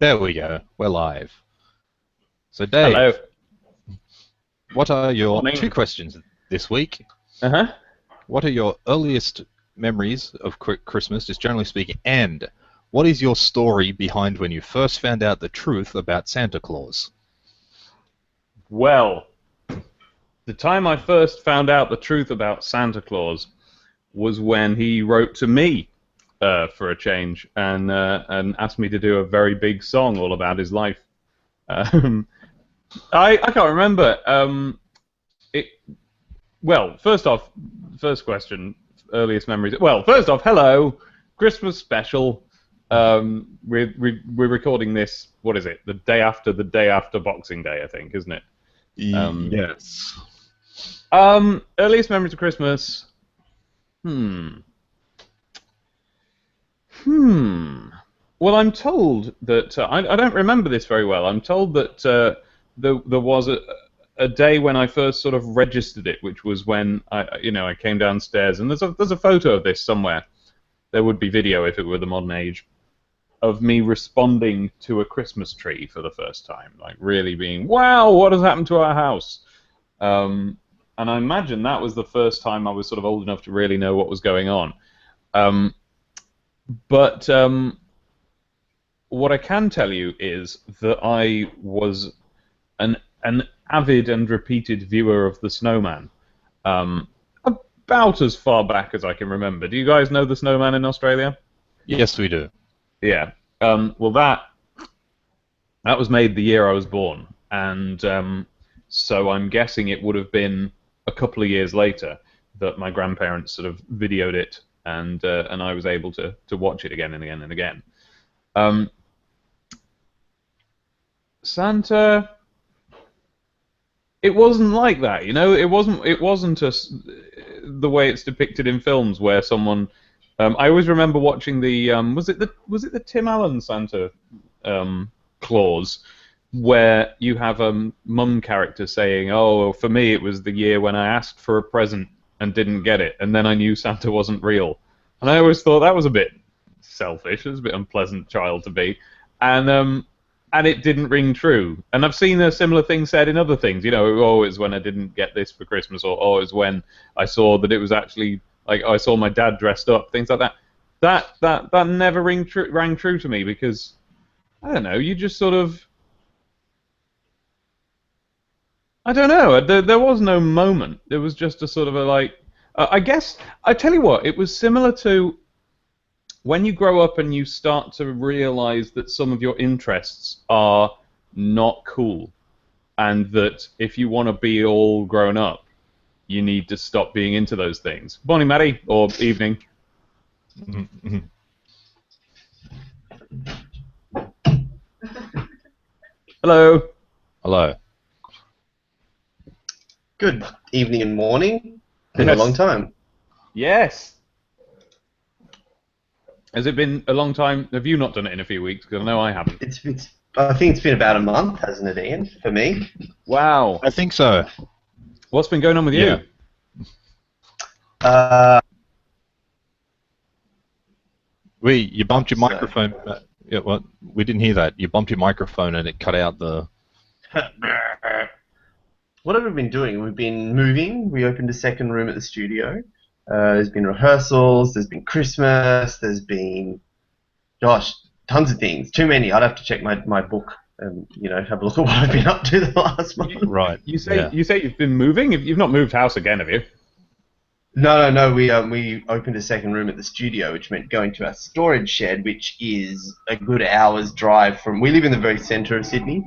There we go. We're live. So, Dave, Hello. what are your two Morning. questions this week? Uh-huh. What are your earliest memories of Christmas, just generally speaking? And what is your story behind when you first found out the truth about Santa Claus? Well, the time I first found out the truth about Santa Claus was when he wrote to me for a change and asked me to do a very big song all about his life. Um, I can't remember. It, well, first off, first question, earliest memories. Well, first off, hello, Christmas special. We're recording this. What is it? The day after Boxing Day, I think, isn't it? Yes. Earliest memories of Christmas. Hmm. Well, I'm told that I don't remember this very well. I'm told that there was a day when I first sort of registered it, which was when I came downstairs, and there's a photo of this somewhere. There would be video if it were the modern age of me responding to a Christmas tree for the first time, like really being, wow, what has happened to our house? And I imagine that was the first time I was sort of old enough to really know what was going on. But what I can tell you is that I was an avid and repeated viewer of The Snowman, about as far back as I can remember. Do you guys know The Snowman in Australia? Yes, we do. Yeah. Well, that was made the year I was born, and so I'm guessing it would have been a couple of years later that my grandparents sort of videoed it, and I was able to watch it again and again and again. Santa, it wasn't like that, you know. It wasn't the way it's depicted in films where someone. I always remember watching the was it the Tim Allen Santa Claus, where you have a mum character saying, "Oh, for me it was the year when I asked for a present and didn't get it, and then I knew Santa wasn't real." And I always thought that was a bit selfish. It was a bit unpleasant child to be, and it didn't ring true. And I've seen a similar thing said in other things. You know, oh, it's when I didn't get this for Christmas, or oh, it's when I saw that it was actually like I saw my dad dressed up, things like that. That never rang true to me because I don't know. You just sort of I don't know. There was no moment. There was just a sort of a like. I guess I tell you what. It was similar to when you grow up and you start to realize that some of your interests are not cool, and that if you want to be all grown up, you need to stop being into those things. Morning, Maddie, or evening. Hello. Hello. Good evening and morning. Been a Yes. long time. Yes. Has it been a long time? Have you not done it in a few weeks? Because I know I haven't. I think it's been about a month, hasn't it, Ian? For me. Wow. I think so. What's been going on with you? Yeah. You bumped your So- microphone. Yeah, well, we didn't hear that. You bumped your microphone and it cut out the. What have we been doing? We've been moving. We opened a second room at the studio. There's been rehearsals. There's been Christmas. There's been, gosh, tons of things. Too many. I'd have to check my book and have a look at what I've been up to the last month. Right. You say Yeah. you've been moving. You've not moved house again, have you? No. We opened a second room at the studio, which meant going to our storage shed, which is a good hour's drive from. We live in the very centre of Sydney,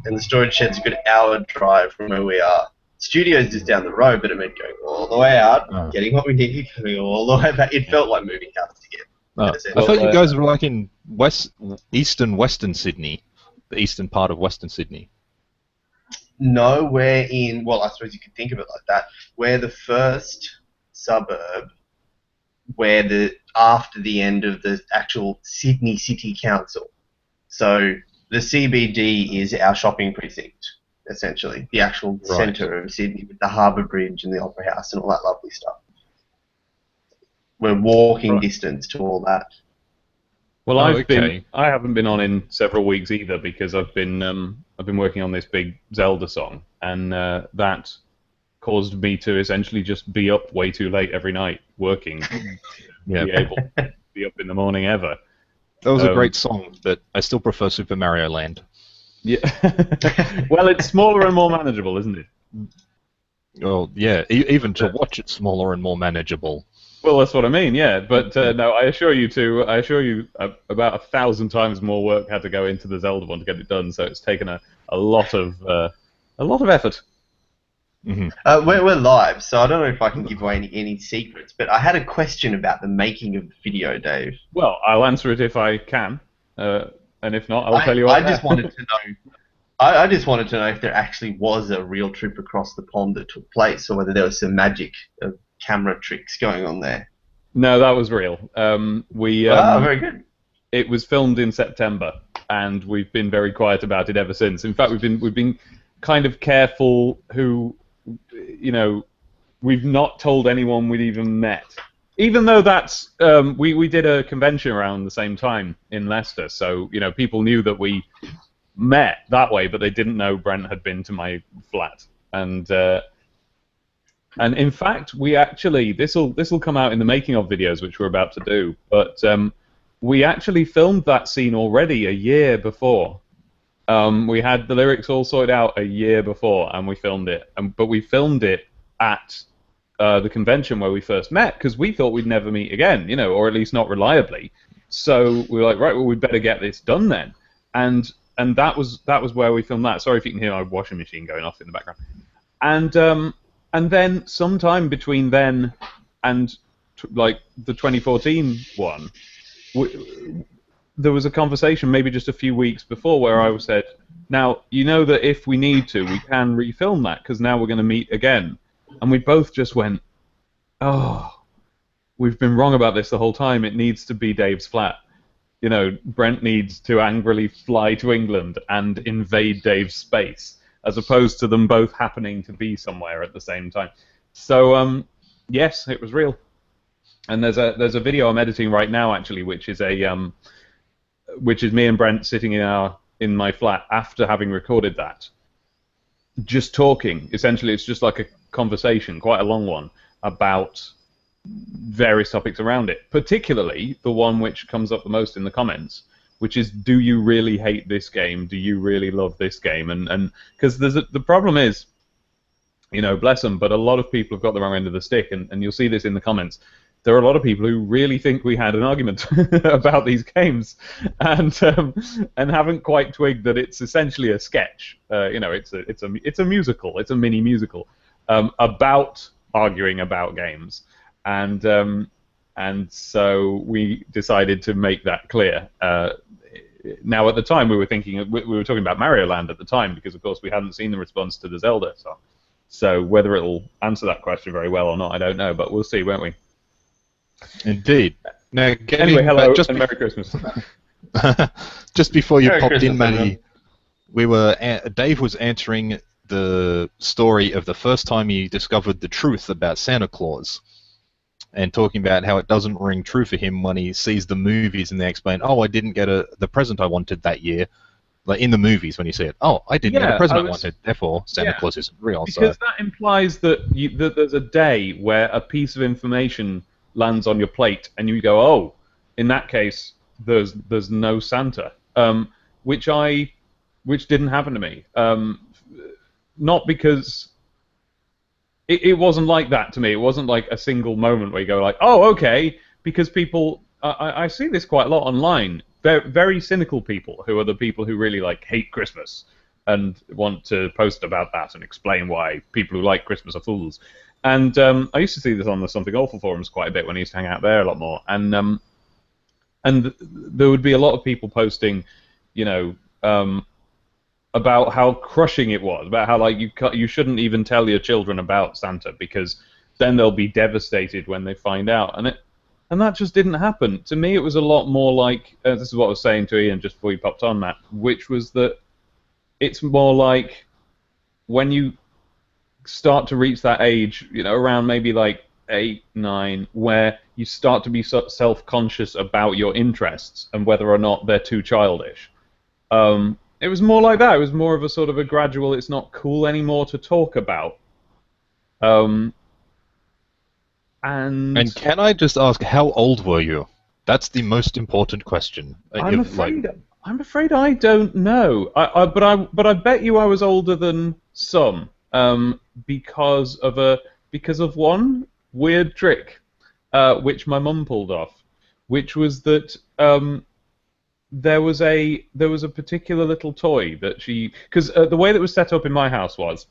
and the storage shed's a good hour drive from where we are. Studio's just down the road, but it meant going all the way out, Oh. getting what we needed, coming all the way back. It felt like moving house again. Oh, I thought you guys were like in Western Sydney, the eastern part of Western Sydney. No, we're in. Well, I suppose you could think of it like that. We're the first suburb after the end of the actual Sydney City Council. So the CBD is our shopping precinct, essentially, the actual Right. centre of Sydney with the Harbour Bridge and the Opera House and all that lovely stuff. We're walking Right. distance to all that. Well, Oh, I haven't been on in several weeks either because I've been working on this big Zelda song, and that caused me to essentially just be up way too late every night working to Yeah. be able to be up in the morning ever. That was a Um, great song, but I still prefer Super Mario Land. Yeah. Well, it's smaller and more manageable, isn't it? Well, yeah, even to watch it smaller and more manageable. Well, that's what I mean. Yeah, but no, I assure you, about 1,000 times more work had to go into the Zelda one to get it done. So it's taken a lot of effort. We're live, so I don't know if I can give away any secrets, but I had a question about the making of the video, Dave. Well, I'll answer it if I can, and if not, I'll tell you. I just wanted to know. I just wanted to know if there actually was a real trip across the pond that took place, or whether there was some magic of camera tricks going on there. No, that was real. Very good. It was filmed in September, and we've been very quiet about it ever since. In fact, we've been kind of careful who, we've not told anyone we'd even met. Even though that's we did a convention around the same time in Leicester, so people knew that we met that way, but they didn't know Brent had been to my flat. And in fact, we actually this will come out in the making of videos, which we're about to do. But we actually filmed that scene already a year before. We had the lyrics all sorted out a year before, and we filmed it. But we filmed it at the convention where we first met, because we thought we'd never meet again, or at least not reliably. So we were like, right, well, we'd better get this done then. And that was where we filmed that. Sorry if you can hear my washing machine going off in the background. And then sometime between then and like the 2014 one, there was a conversation maybe just a few weeks before where I said, now, that if we need to, we can refilm that, because now we're going to meet again. And we both just went, oh, we've been wrong about this the whole time. It needs to be Dave's flat. Brent needs to angrily fly to England and invade Dave's space, as opposed to them both happening to be somewhere at the same time. So, yes, it was real. And there's a video I'm editing right now, actually, which is me and Brent sitting in my flat after having recorded that, just talking. Essentially, it's just like a conversation, quite a long one, about various topics around it, particularly the one which comes up the most in the comments, which is, do you really hate this game? Do you really love this game? And because the problem is, bless them, but a lot of people have got the wrong end of the stick, and you'll see this in the comments. There are a lot of people who really think we had an argument about these games, and haven't quite twigged that it's essentially a sketch. It's a musical. It's a mini musical about arguing about games. And so we decided to make that clear. Now, at the time, we were talking about Mario Land at the time, because, of course, we hadn't seen the response to the Zelda song. So whether it'll answer that question very well or not, I don't know, but we'll see, won't we? Indeed. Now, anyway, hello and Merry Christmas. Just before you Merry popped Christmas, in, Matty, Dave was answering the story of the first time he discovered the truth about Santa Claus, and talking about how it doesn't ring true for him when he sees the movies and they explain, oh, I didn't get the present I wanted that year. Like in the movies when you see it, oh, I didn't get the present I wanted, therefore Santa Claus isn't real. Because that implies that there's a day where a piece of information lands on your plate and you go, oh, in that case, there's no Santa, which didn't happen to me. Not because it wasn't like that to me. It wasn't like a single moment where you go like, oh, okay, because people, I see this quite a lot online. Very, very cynical people who are the people who really hate Christmas and want to post about that and explain why people who like Christmas are fools. And I used to see this on the Something Awful forums quite a bit when I used to hang out there a lot more. And there would be a lot of people posting, about how crushing it was, about how you shouldn't even tell your children about Santa, because then they'll be devastated when they find out. And that just didn't happen. To me, it was a lot more like, this is what I was saying to Ian just before you popped on, Matt, which was that it's more like when you start to reach that age, around maybe 8, 9, where you start to be self-conscious about your interests and whether or not they're too childish. It was more like that. It was more of a sort of a gradual, it's not cool anymore to talk about. And can I just ask, how old were you? That's the most important question. I'm afraid I don't know. But I bet you I was older than some, because of one weird trick, which my mum pulled off, which was that there was a particular little toy that because the way that was set up in my house was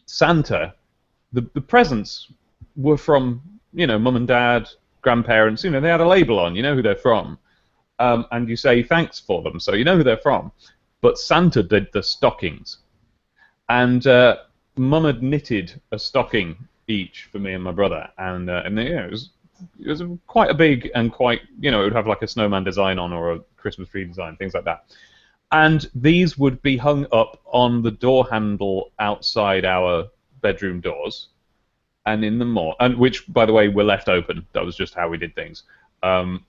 Santa, the presents were from mum and dad, grandparents. They had a label on, you know who they're from, and you say thanks for them, so you know who they're from. But Santa did the stockings, and mum had knitted a stocking each for me and my brother, and it was quite a big and quite, it would have like a snowman design on or a Christmas tree design, things like that. And these would be hung up on the door handle outside our bedroom doors, and which, by the way, were left open. That was just how we did things. So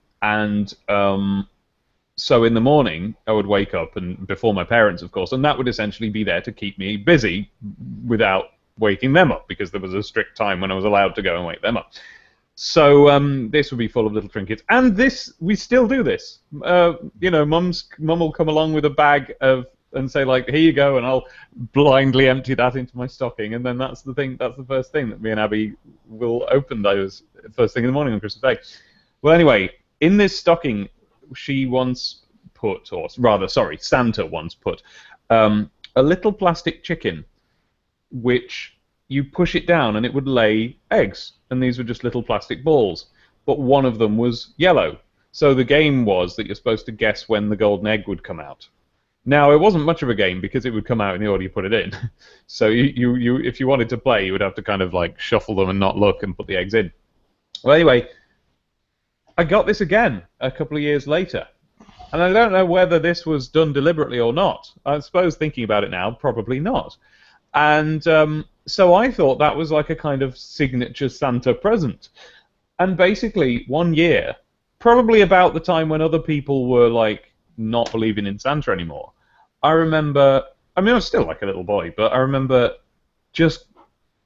in the morning, I would wake up, and before my parents, of course, and that would essentially be there to keep me busy without waking them up, because there was a strict time when I was allowed to go and wake them up. So this would be full of little trinkets, and we still do this. Mum will come along with a bag and say, like, here you go, and I'll blindly empty that into my stocking, and then that's the first thing that me and Abby will open those first thing in the morning on Christmas Day. Well, anyway, in this stocking, Santa once put a little plastic chicken, which you push it down and it would lay eggs, and these were just little plastic balls, but one of them was yellow. So the game was that you're supposed to guess when the golden egg would come out. Now, it wasn't much of a game because it would come out in the order you put it in. So you if you wanted to play, you would have to kind of like shuffle them and not look and put the eggs in. Well, anyway, I got this again a couple of years later, and I don't know whether this was done deliberately or not. I suppose, thinking about it now, probably not. And so I thought that was like a kind of signature Santa present. And basically, one year, probably about the time when other people were like not believing in Santa anymore, I remember, I was still like a little boy, but I remember just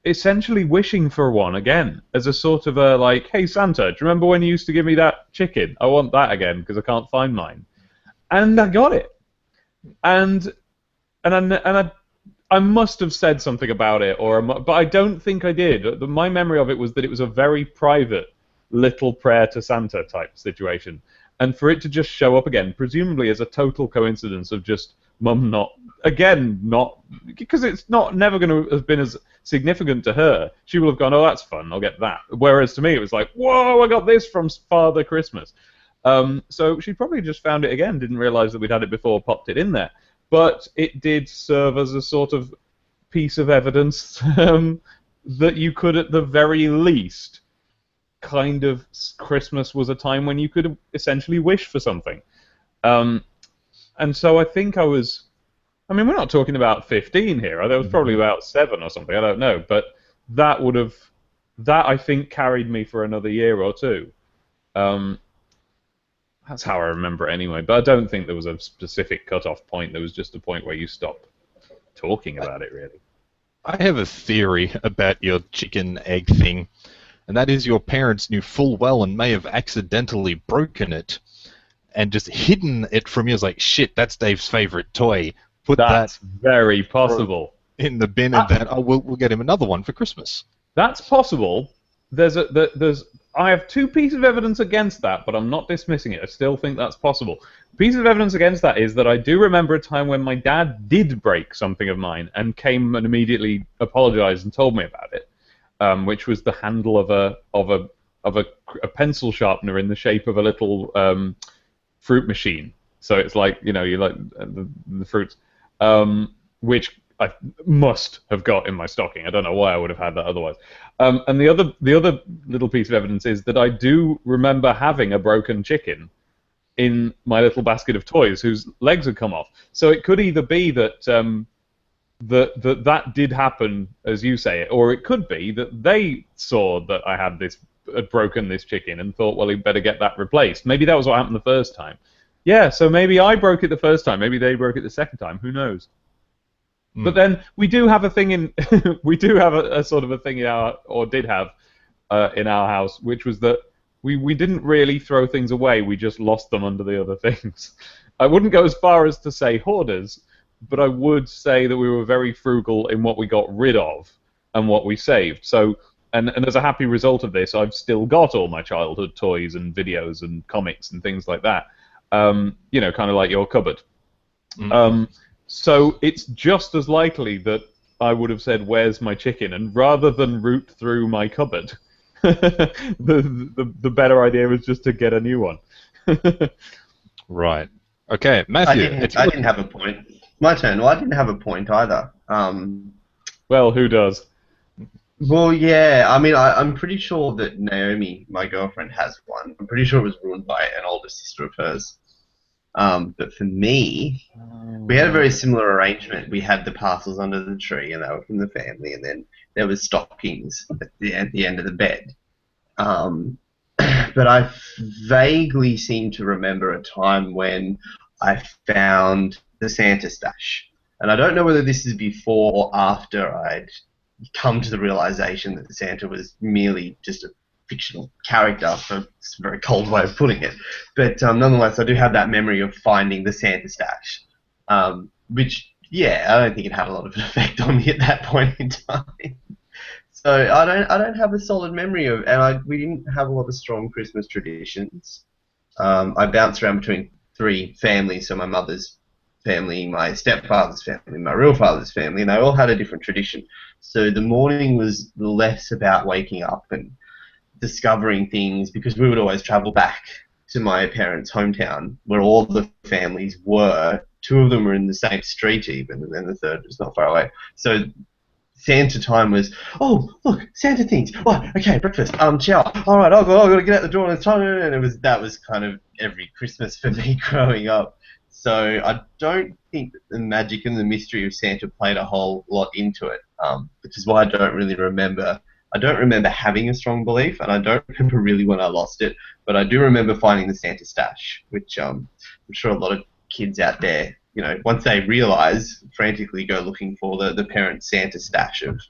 essentially wishing for one again as a sort of a like, hey Santa, do you remember when you used to give me that chicken? I want that again because I can't find mine. And I got it. And I must have said something about it, but I don't think I did. My memory of it was that it was a very private little prayer to Santa type situation. And for it to just show up again, presumably as a total coincidence of just Mum not, because it's never going to have been as significant to her. She will have gone, oh, that's fun, I'll get that. Whereas to me, it was like, whoa, I got this from Father Christmas. So she probably just found it again, didn't realize that we'd had it before, popped it in there. But it did serve as a sort of piece of evidence that you could, at the very least, kind of, Christmas was a time when you could essentially wish for something. And so I think I was, we're not talking about 15 here. I was probably about 7 or something. I don't know. But that I think carried me for another year or two. That's how I remember it anyway. But I don't think there was a specific cut-off point. There was just a point where you stopped talking about it, really. I have a theory about your chicken egg thing, and that is your parents knew full well and may have accidentally broken it and just hidden it from you. As like, shit, that's Dave's favorite toy. That's very possible. In the bin, and then we'll get him another one for Christmas. That's possible. I have 2 pieces of evidence against that, but I'm not dismissing it. I still think that's possible. Piece of evidence against that is that I do remember a time when my dad did break something of mine and came and immediately apologized and told me about it, which was the handle of a pencil sharpener in the shape of a little fruit machine. So it's like, you like the fruits, which I must have got in my stocking. I don't know why I would have had that otherwise. And the other little piece of evidence is that I do remember having a broken chicken in my little basket of toys whose legs had come off. So it could either be that that did happen, as you say it, or it could be that they saw that I had broken this chicken and thought, well, he'd better get that replaced. Maybe that was what happened the first time. Yeah, so maybe I broke it the first time. Maybe they broke it the second time. Who knows? But then we do have a thing in we do have a sort of a thing in our, or did have in our house, which was that we didn't really throw things away. We just lost them under the other things. I wouldn't go as far as to say hoarders, but I would say that we were very frugal in what we got rid of and what we saved. So, and as a happy result of this, I've still got all my childhood toys and videos and comics and things like that. You know, kind of like your cupboard. So it's just as likely that I would have said, "Where's my chicken?" And rather than root through my cupboard, the better idea was just to get a new one. Right. Okay, Matthew. I didn't have a point. My turn. Well, I didn't have a point either. Well, who does? Well, yeah. I mean, I'm pretty sure that Naomi, my girlfriend, has one. I'm pretty sure it was ruined by an older sister of hers. But for me, we had a very similar arrangement. We had the parcels under the tree, and they were from the family, and then there was stockings at the end of the bed. But I vaguely seem to remember a time when I found the Santa stash. And I don't know whether this is before or after I'd come to the realization that the Santa was merely just a fictional character. So it's a very cold way of putting it. But nonetheless, I do have that memory of finding the Santa stash, which, yeah, I don't think it had a lot of effect on me at that point in time. So I don't have a solid memory of, and we didn't have a lot of strong Christmas traditions. I bounced around between three families, so my mother's family, my stepfather's family, my real father's family, and they all had a different tradition. So the morning was less about waking up and discovering things, because we would always travel back to my parents' hometown where all the families were. Two of them were in the same street even, and then the third was not far away. So Santa time was, oh, look, Santa things. Oh, okay, breakfast, shower. All right, I've got to get out the door and it's time. And that was kind of every Christmas for me growing up. So I don't think that the magic and the mystery of Santa played a whole lot into it, which is why I don't really remember. I don't remember having a strong belief, and I don't remember really when I lost it, but I do remember finding the Santa stash, which I'm sure a lot of kids out there, you know, once they realise, frantically go looking for the parent Santa stash of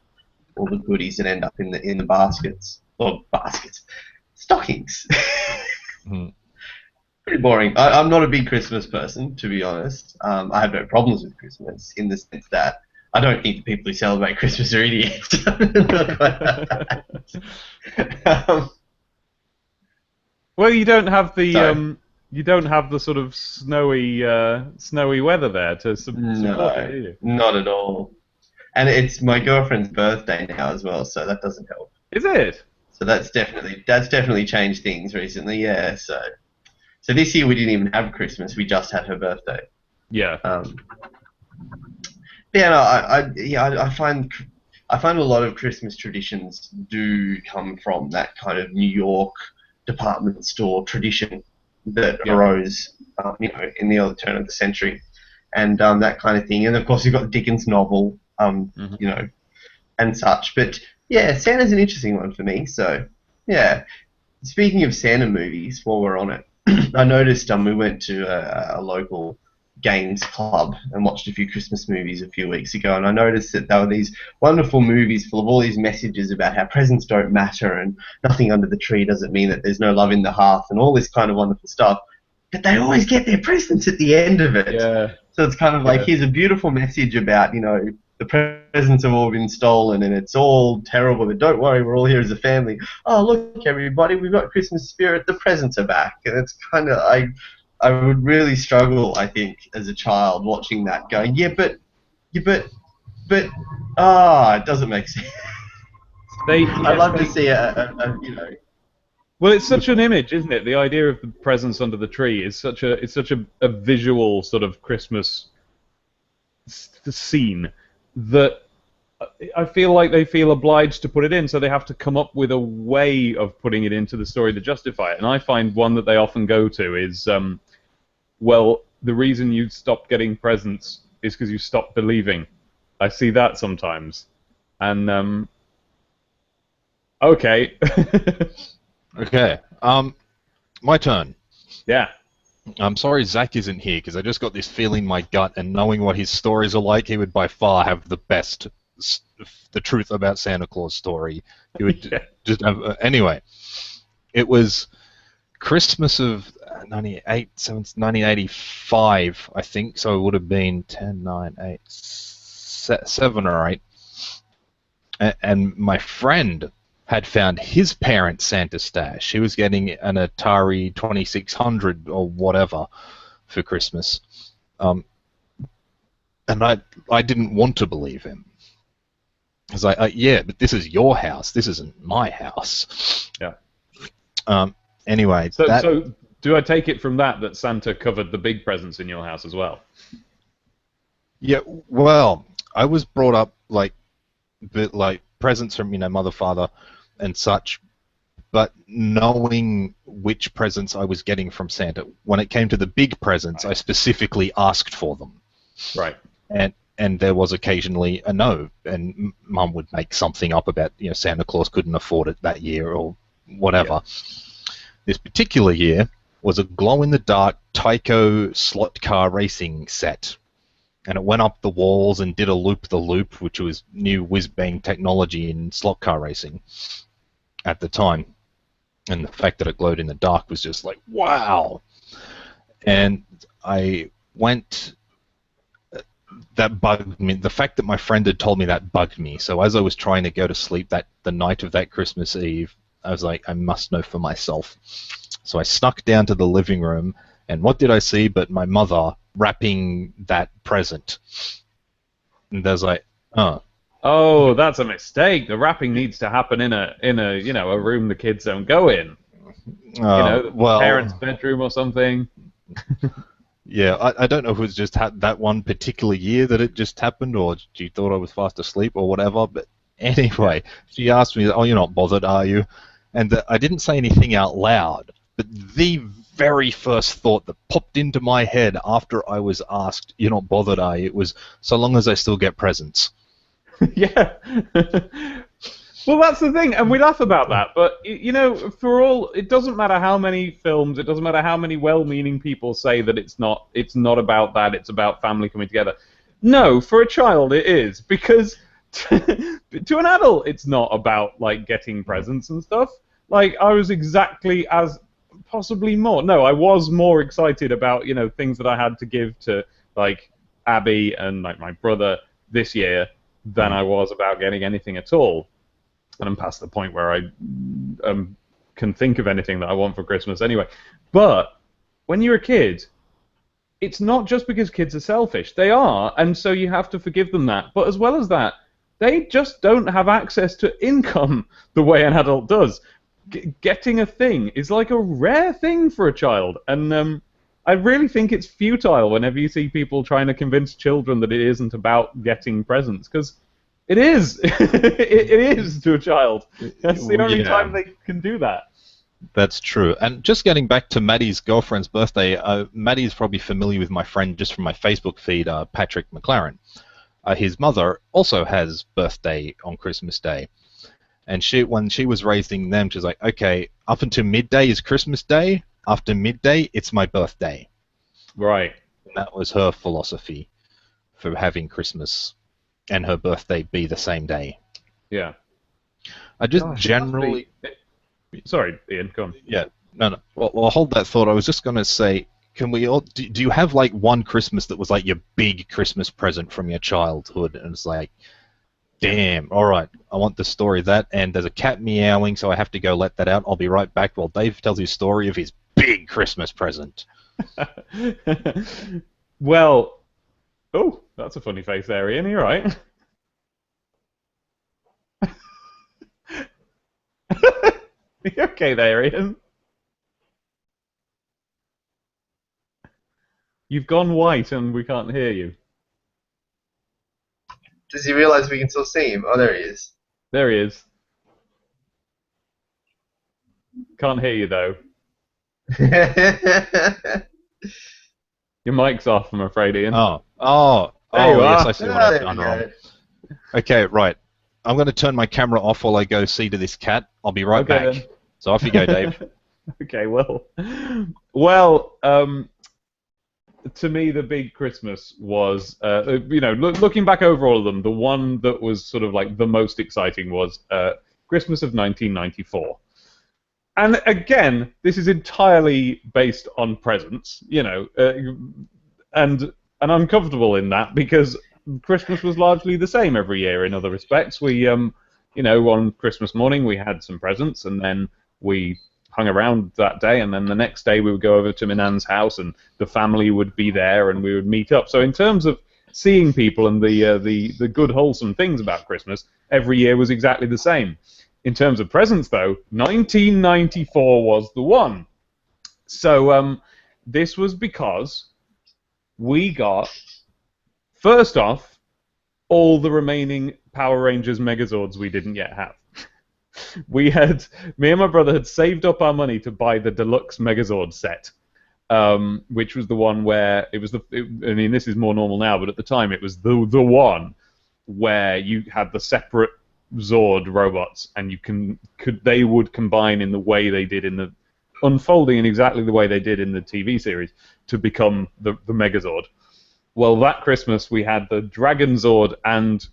all the goodies that end up in the baskets, or stockings. Pretty boring. I'm not a big Christmas person, to be honest. I have no problems with Christmas in the sense that I don't think the people who celebrate Christmas are idiots. Well, you don't have the you don't have the sort of snowy weather there to support it, do you? Not at all. And it's my girlfriend's birthday now as well, so that doesn't help. Is it? So that's definitely changed things recently. Yeah. So this year we didn't even have Christmas; we just had her birthday. Yeah. I find a lot of Christmas traditions do come from that kind of New York department store tradition that arose, in the early turn of the century, and that kind of thing. And of course, you've got Dickens' novel, and such. But yeah, Santa's an interesting one for me. So yeah, speaking of Santa movies, while we're on it, I noticed we went to a local games club and watched a few Christmas movies a few weeks ago, and I noticed that there were these wonderful movies full of all these messages about how presents don't matter and nothing under the tree doesn't mean that there's no love in the hearth and all this kind of wonderful stuff, but they always get their presents at the end of it. Yeah. So it's kind of like, here's a beautiful message about, the presents have all been stolen and it's all terrible, but don't worry, we're all here as a family. Oh, look, everybody, we've got Christmas spirit, the presents are back. And it's kind of, I would really struggle, I think, as a child watching that, going, but it doesn't make sense. I'd love to see Well, it's such an image, isn't it? The idea of the presents under the tree is such a visual sort of Christmas scene that I feel like they feel obliged to put it in, so they have to come up with a way of putting it into the story to justify it. And I find one that they often go to is, well, the reason you stopped getting presents is because you stopped believing. I see that sometimes, and okay, Okay. My turn. yeah, I'm sorry Zach isn't here because I just got this feeling in my gut, and knowing what his stories are like, he would by far have the best, the truth about Santa Claus story. He would yeah. just have. Anyway, it was Christmas of 1985, I think. So it would have been 10, 9, 8, 7 or 8. And my friend had found his parents' Santa stash. He was getting an Atari 2600 or whatever for Christmas. And I didn't want to believe him. Because yeah, but this is your house. This isn't my house. Yeah. Anyway, So do I take it from that Santa covered the big presents in your house as well? Yeah, well, I was brought up like presents from mother, father, and such, but knowing which presents I was getting from Santa. When it came to the big presents, I specifically asked for them. Right. And there was occasionally a no, and Mum would make something up about Santa Claus couldn't afford it that year or whatever. Yeah. This particular year was a glow-in-the-dark Tyco slot car racing set. And it went up the walls and did a loop-the-loop, which was new whiz-bang technology in slot car racing at the time. And the fact that it glowed in the dark was just like, wow! And I went... That bugged me. The fact that my friend had told me that bugged me. So as I was trying to go to sleep the night of that Christmas Eve, I was like, I must know for myself. So I snuck down to the living room, and what did I see but my mother wrapping that present? And I was like, oh. Oh, that's a mistake. The wrapping needs to happen in a a room the kids don't go in. The parents' bedroom or something. Yeah, I don't know if it was just that one particular year that it just happened, or she thought I was fast asleep or whatever, but anyway, she asked me, oh, you're not bothered, are you? And I didn't say anything out loud, but the very first thought that popped into my head after I was asked, you're not bothered, are you? It was, so long as I still get presents. Yeah. Well, that's the thing, and we laugh about that, but, it doesn't matter how many films, it doesn't matter how many well-meaning people say that it's not about that, it's about family coming together. No, for a child it is, because to an adult it's not about, getting presents and stuff. I was exactly as, possibly more, no, I was more excited about, things that I had to give to, Abby and, my brother this year than I was about getting anything at all. And I'm past the point where I can think of anything that I want for Christmas anyway. But when you're a kid, it's not just because kids are selfish. They are, and so you have to forgive them that. But as well as that, they just don't have access to income the way an adult does. Getting a thing is like a rare thing for a child. And I really think it's futile whenever you see people trying to convince children that it isn't about getting presents, because it is. It is to a child. That's the only time they can do that. That's true. And just getting back to Maddie's girlfriend's birthday, Maddie's probably familiar with my friend just from my Facebook feed, Patrick McLaren. His mother also has birthday on Christmas Day. And when she was raising them, she was like, okay, up until midday is Christmas Day. After midday, it's my birthday. Right. And that was her philosophy for having Christmas and her birthday be the same day. Yeah. I just generally... Sorry, Ian, go on. Yeah, no. Well, hold that thought. I was just going to say, can we all... Do you have, one Christmas that was, your big Christmas present from your childhood? And it's like, damn, all right, I want the story of that, and there's a cat meowing, so I have to go let that out. I'll be right back while Dave tells his story of his big Christmas present. Well... Oh, that's a funny face there, Ian. You're right. You okay there, Ian? You've gone white and we can't hear you. Does he realize we can still see him? Oh, there he is. There he is. Can't hear you, though. Your mic's off, I'm afraid, Ian. Oh, yes, I see what I've done wrong. Okay, right. I'm going to turn my camera off while I go see to this cat. I'll be right back. Then. So off you go, Dave. Okay, well, to me, the big Christmas was, looking back over all of them, the one that was sort of like the most exciting was Christmas of 1994. And again, this is entirely based on presents, and I'm comfortable in that because Christmas was largely the same every year in other respects. We, on Christmas morning we had some presents, and then we hung around that day, and then the next day we would go over to my nan's house, and the family would be there, and we would meet up. So in terms of seeing people and the good wholesome things about Christmas, every year was exactly the same. In terms of presents, though, 1994 was the one. So this was because we got, first off, all the remaining Power Rangers Megazords we didn't yet have. Me and my brother had saved up our money to buy the deluxe Megazord set, which was the one where it was this is more normal now, but at the time it was the one where you had the separate Zord robots, and they would combine in the way they did in the unfolding in exactly the way they did in the TV series to become the Megazord. Well, that Christmas we had the Dragon Zord and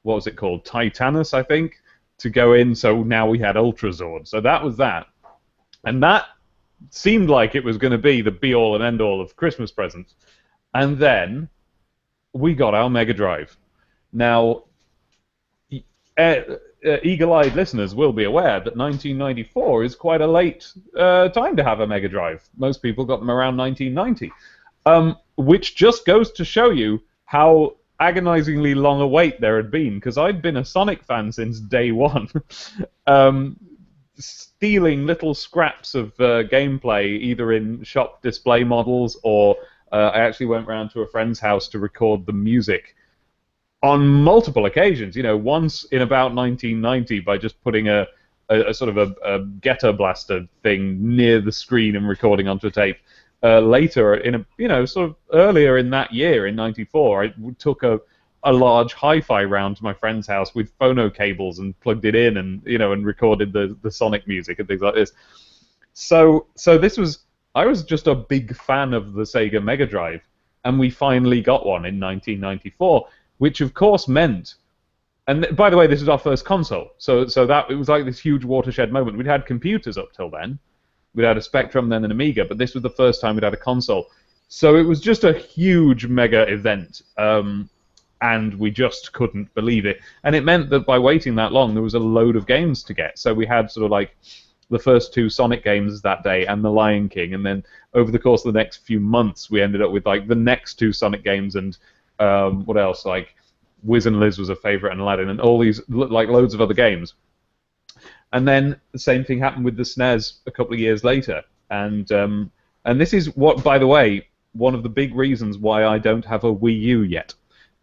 what was it called, Titanus, I think, to go in. So now we had Ultra Zord. So that was that, and that seemed like it was going to be the be-all and end-all of Christmas presents. And then we got our Mega Drive. Now, eagle-eyed listeners will be aware that 1994 is quite a late time to have a Mega Drive. Most people got them around 1990, which just goes to show you how agonizingly long a wait there had been, because I'd been a Sonic fan since day one. Stealing little scraps of gameplay, either in shop display models, or I actually went round to a friend's house to record the music on multiple occasions. Once in about 1990 by just putting a sort of a Getter Blaster thing near the screen and recording onto a tape. Later, sort of earlier in that year, in '94, I took a large hi-fi round to my friend's house with phono cables and plugged it in, and and recorded the Sonic music and things like this. So I was just a big fan of the Sega Mega Drive, and we finally got one in 1994, which of course meant, and by the way, this was our first console, so that it was like this huge watershed moment. We'd had computers up till then. We'd had a Spectrum, then an Amiga, but this was the first time we'd had a console. So it was just a huge mega event, and we just couldn't believe it. And it meant that by waiting that long, there was a load of games to get. So we had sort of like the first two Sonic games that day and The Lion King, and then over the course of the next few months, we ended up with like the next two Sonic games and what else? Like Wiz and Liz was a favorite, and Aladdin, and all these like loads of other games. And then the same thing happened with the SNES a couple of years later. And this is what, by the way, one of the big reasons why I don't have a Wii U yet.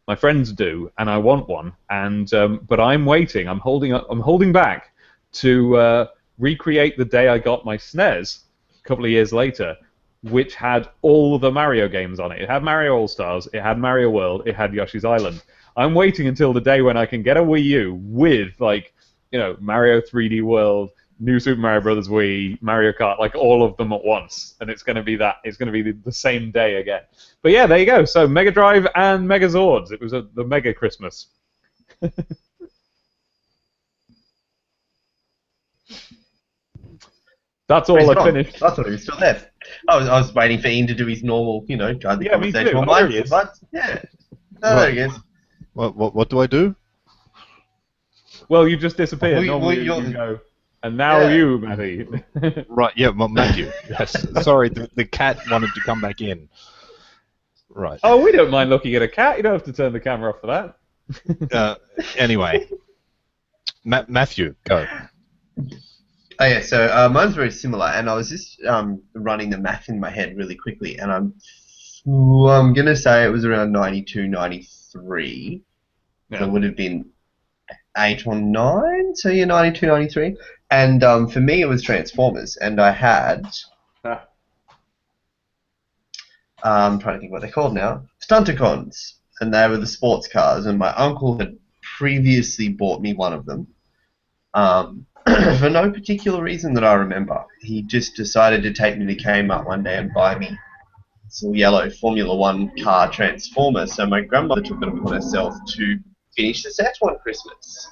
My friends do, and I want one. And but I'm waiting. I'm holding back to recreate the day I got my SNES a couple of years later, which had all the Mario games on it. It had Mario All-Stars, it had Mario World, it had Yoshi's Island. I'm waiting until the day when I can get a Wii U with like, Mario 3D World, New Super Mario Bros. Wii, Mario Kart, like all of them at once, and it's going to be that. It's going to be the same day again. But yeah, there you go. So Mega Drive and Megazords. It was the Mega Christmas. That's all I finished. I thought he was still there. I was waiting for Ian to do his normal, drive the conversation. Me too. There he is. Yeah. No, there he is. What do I do? Well, you just disappeared. Normally you go. And now you, Matty. Right, yeah, Matthew. Yes. Sorry, the cat wanted to come back in. Right. Oh, we don't mind looking at a cat. You don't have to turn the camera off for that. Anyway. Matthew, go. Oh, yeah, so mine's very similar, and I was just running the math in my head really quickly, and I'm going to say it was around 92, 93. Yeah. So it would have been 8 or 9, so yeah, 92, 93. And for me, it was Transformers, and I had... I'm trying to think what they're called now. Stunticons, and they were the sports cars, and my uncle had previously bought me one of them. For no particular reason that I remember. He just decided to take me to Kmart one day and buy me some yellow Formula One car Transformer. So my grandmother took it upon herself to finish the set one Christmas.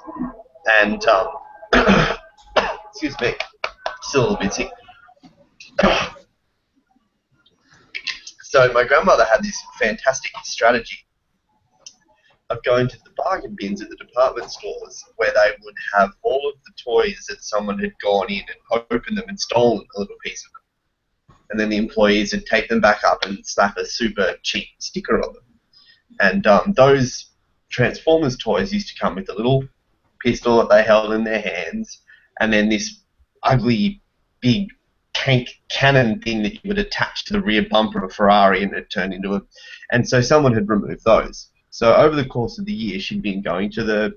And, excuse me, still a little bit sick. So my grandmother had this fantastic strategy of going to the bargain bins at the department stores where they would have all of the toys that someone had gone in and opened them and stolen a little piece of them. And then the employees would take them back up and slap a super cheap sticker on them. And those Transformers toys used to come with a little pistol that they held in their hands, and then this ugly big tank cannon thing that you would attach to the rear bumper of a Ferrari, and it turned into a... And so someone had removed those. So over the course of the year, she'd been going to the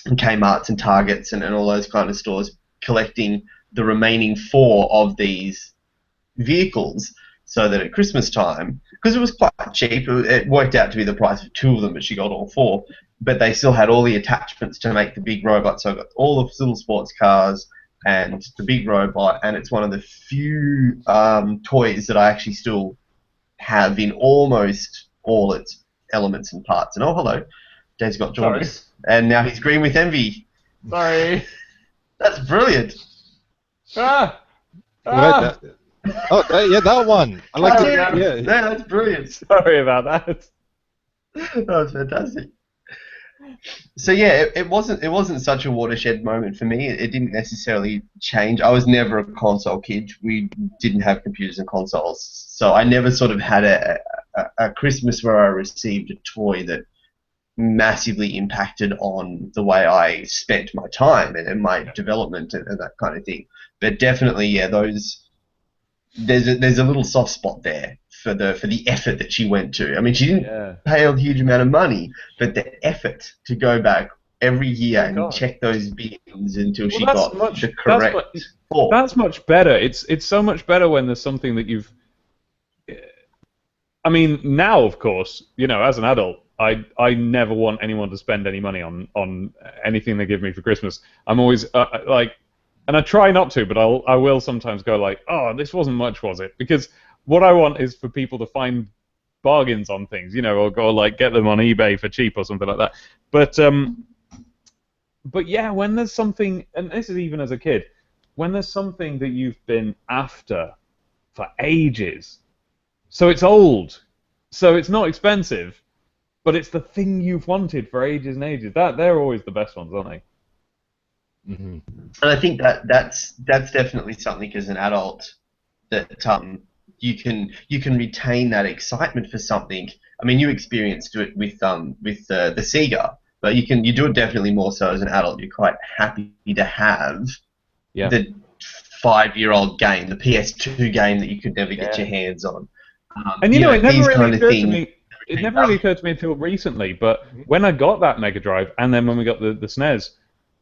Kmart's and Targets and all those kind of stores, collecting the remaining 4 of these vehicles, so that at Christmas time, because it was quite cheap, it worked out to be the price of 2 of them, but she got all 4. But they still had all the attachments to make the big robot. So I got all the little sports cars and the big robot, and it's one of the few toys that I actually still have in almost all its elements and parts. And oh, hello, Dave's got jaundice, and now he's green with envy. Sorry. That's brilliant. Ah! Well, yeah, that one. I like it. Yeah, that's brilliant. Sorry about that. That was fantastic. So yeah, it wasn't such a watershed moment for me. It didn't necessarily change. I was never a console kid. We didn't have computers and consoles, so I never sort of had a Christmas where I received a toy that massively impacted on the way I spent my time and my development and that kind of thing. But definitely, yeah, there's a little soft spot there for the effort that she went to. I mean, she didn't pay a huge amount of money, but the effort to go back every year and check those bins until she got the correct fork. That's much better. It's so much better when there's something that you've... I mean, now, of course, as an adult, I never want anyone to spend any money on anything they give me for Christmas. I'm always and I try not to, but I will sometimes go like, oh, this wasn't much, was it? Because what I want is for people to find bargains on things, or go like get them on eBay for cheap or something like that. But yeah, when there's something, and this is even as a kid, when there's something that you've been after for ages, so it's old, so it's not expensive, but it's the thing you've wanted for ages and ages. They're always the best ones, aren't they? Mm-hmm. And I think that's definitely something as an adult that you can retain that excitement for something. I mean, you experienced it with the Sega, but you do it definitely more so as an adult. You're quite happy to have the 5-year-old game, the PS2 game that you could never get your hands on. And it never really occurred to me. It never really occurred to me until recently. But when I got that Mega Drive, and then when we got the SNES,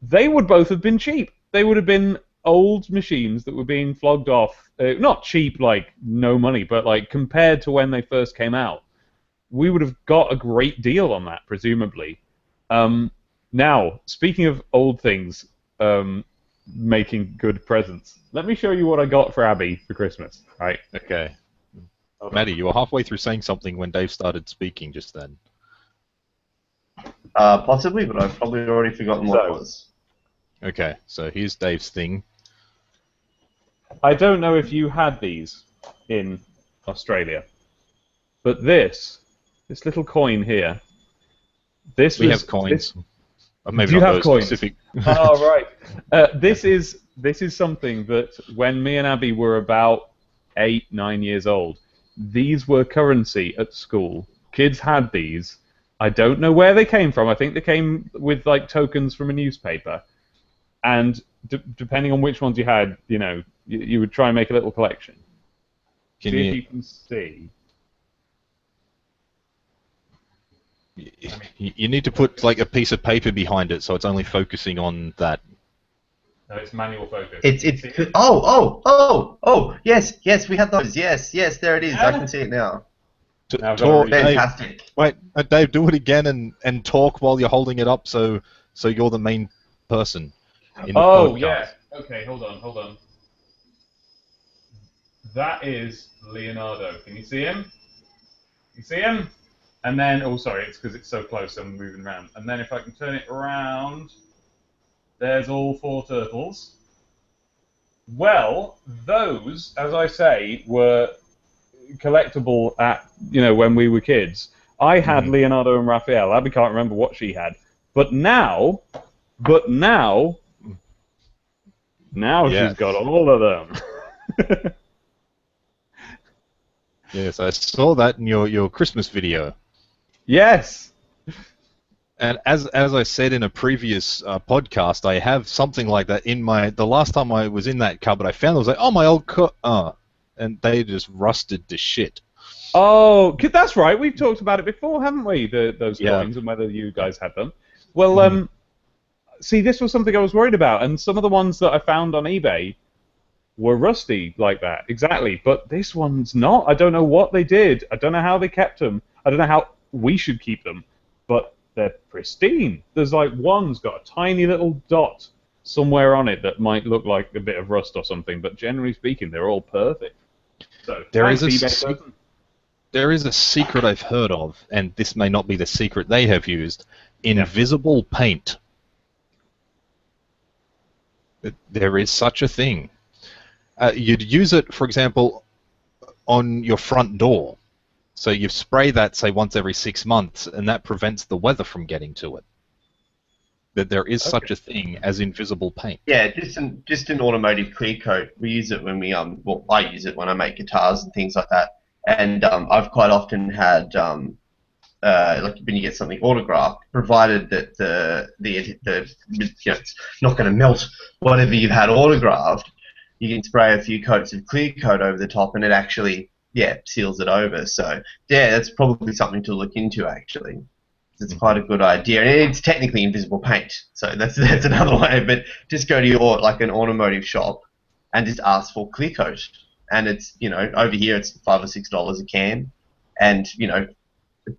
they would both have been cheap. They would have been old machines that were being flogged off. Not cheap, like no money, but like compared to when they first came out, we would have got a great deal on that, presumably. Now, speaking of old things making good presents, let me show you what I got for Abby for Christmas. Right? Okay. Maddie, you were halfway through saying something when Dave started speaking just then. Possibly, but I've probably already forgotten what it was. Okay, so here's Dave's thing. I don't know if you had these in Australia, but this little coin here. We have coins. Maybe do you not have those coins? specific. Oh, right. This is something that when me and Abby were about 8, 9 years old, these were currency at school. Kids had these. I don't know where they came from. I think they came with like tokens from a newspaper, and depending on which ones you had, you would try and make a little collection. If you can see. You need to put like a piece of paper behind it, so it's only focusing on that. No, it's manual focus. Yes, we have those. Yes, there it is. Yeah. I can see it now. Now I've got to Talk, read Dave, Fantastic. wait, Dave, do it again and talk while you're holding it up, so you're the main person in the Oh, podcast. yeah. Okay, hold on. That is Leonardo. Can you see him? You see him? And then, oh, sorry, it's because it's so close I'm moving around. And then if I can turn it around, there's all 4 turtles. Well, those, as I say, were collectible at, when we were kids. I had Leonardo and Raphael. Abby can't remember what she had. But now Yes. she's got all of them. Yes, I saw that in your Christmas video. Yes. And as I said in a previous podcast, I have something like that in the last time I was in that cupboard, I found it was like, oh, my old and they just rusted to shit. Oh, that's right. We've talked about it before, haven't we? Those coins and whether you guys had them. Well, see, this was something I was worried about, and some of the ones that I found on eBay were rusty like that, exactly. But this one's not. I don't know what they did. I don't know how they kept them. I don't know how we should keep them, but they're pristine. There's like one's got a tiny little dot somewhere on it that might look like a bit of rust or something, but generally speaking, they're all perfect. So There thanks, is a eBay person. There is a secret I've heard of, and this may not be the secret they have used: invisible paint. There is such a thing. You'd use it, for example, on your front door. So you spray that, say, once every 6 months, and that prevents the weather from getting to it. That there is such a thing as invisible paint. Yeah, just an automotive clear coat. We use it when we well, I use it when I make guitars and things like that. And I've quite often had like when you get something autographed, provided that it's not going to melt whatever you've had autographed, you can spray a few coats of clear coat over the top, and it actually seals it over. So yeah, that's probably something to look into actually. It's quite a good idea, and it's technically invisible paint, so that's another way. But just go to your an automotive shop and just ask for clear coat, and it's over here it's $5 or $6 a can, and a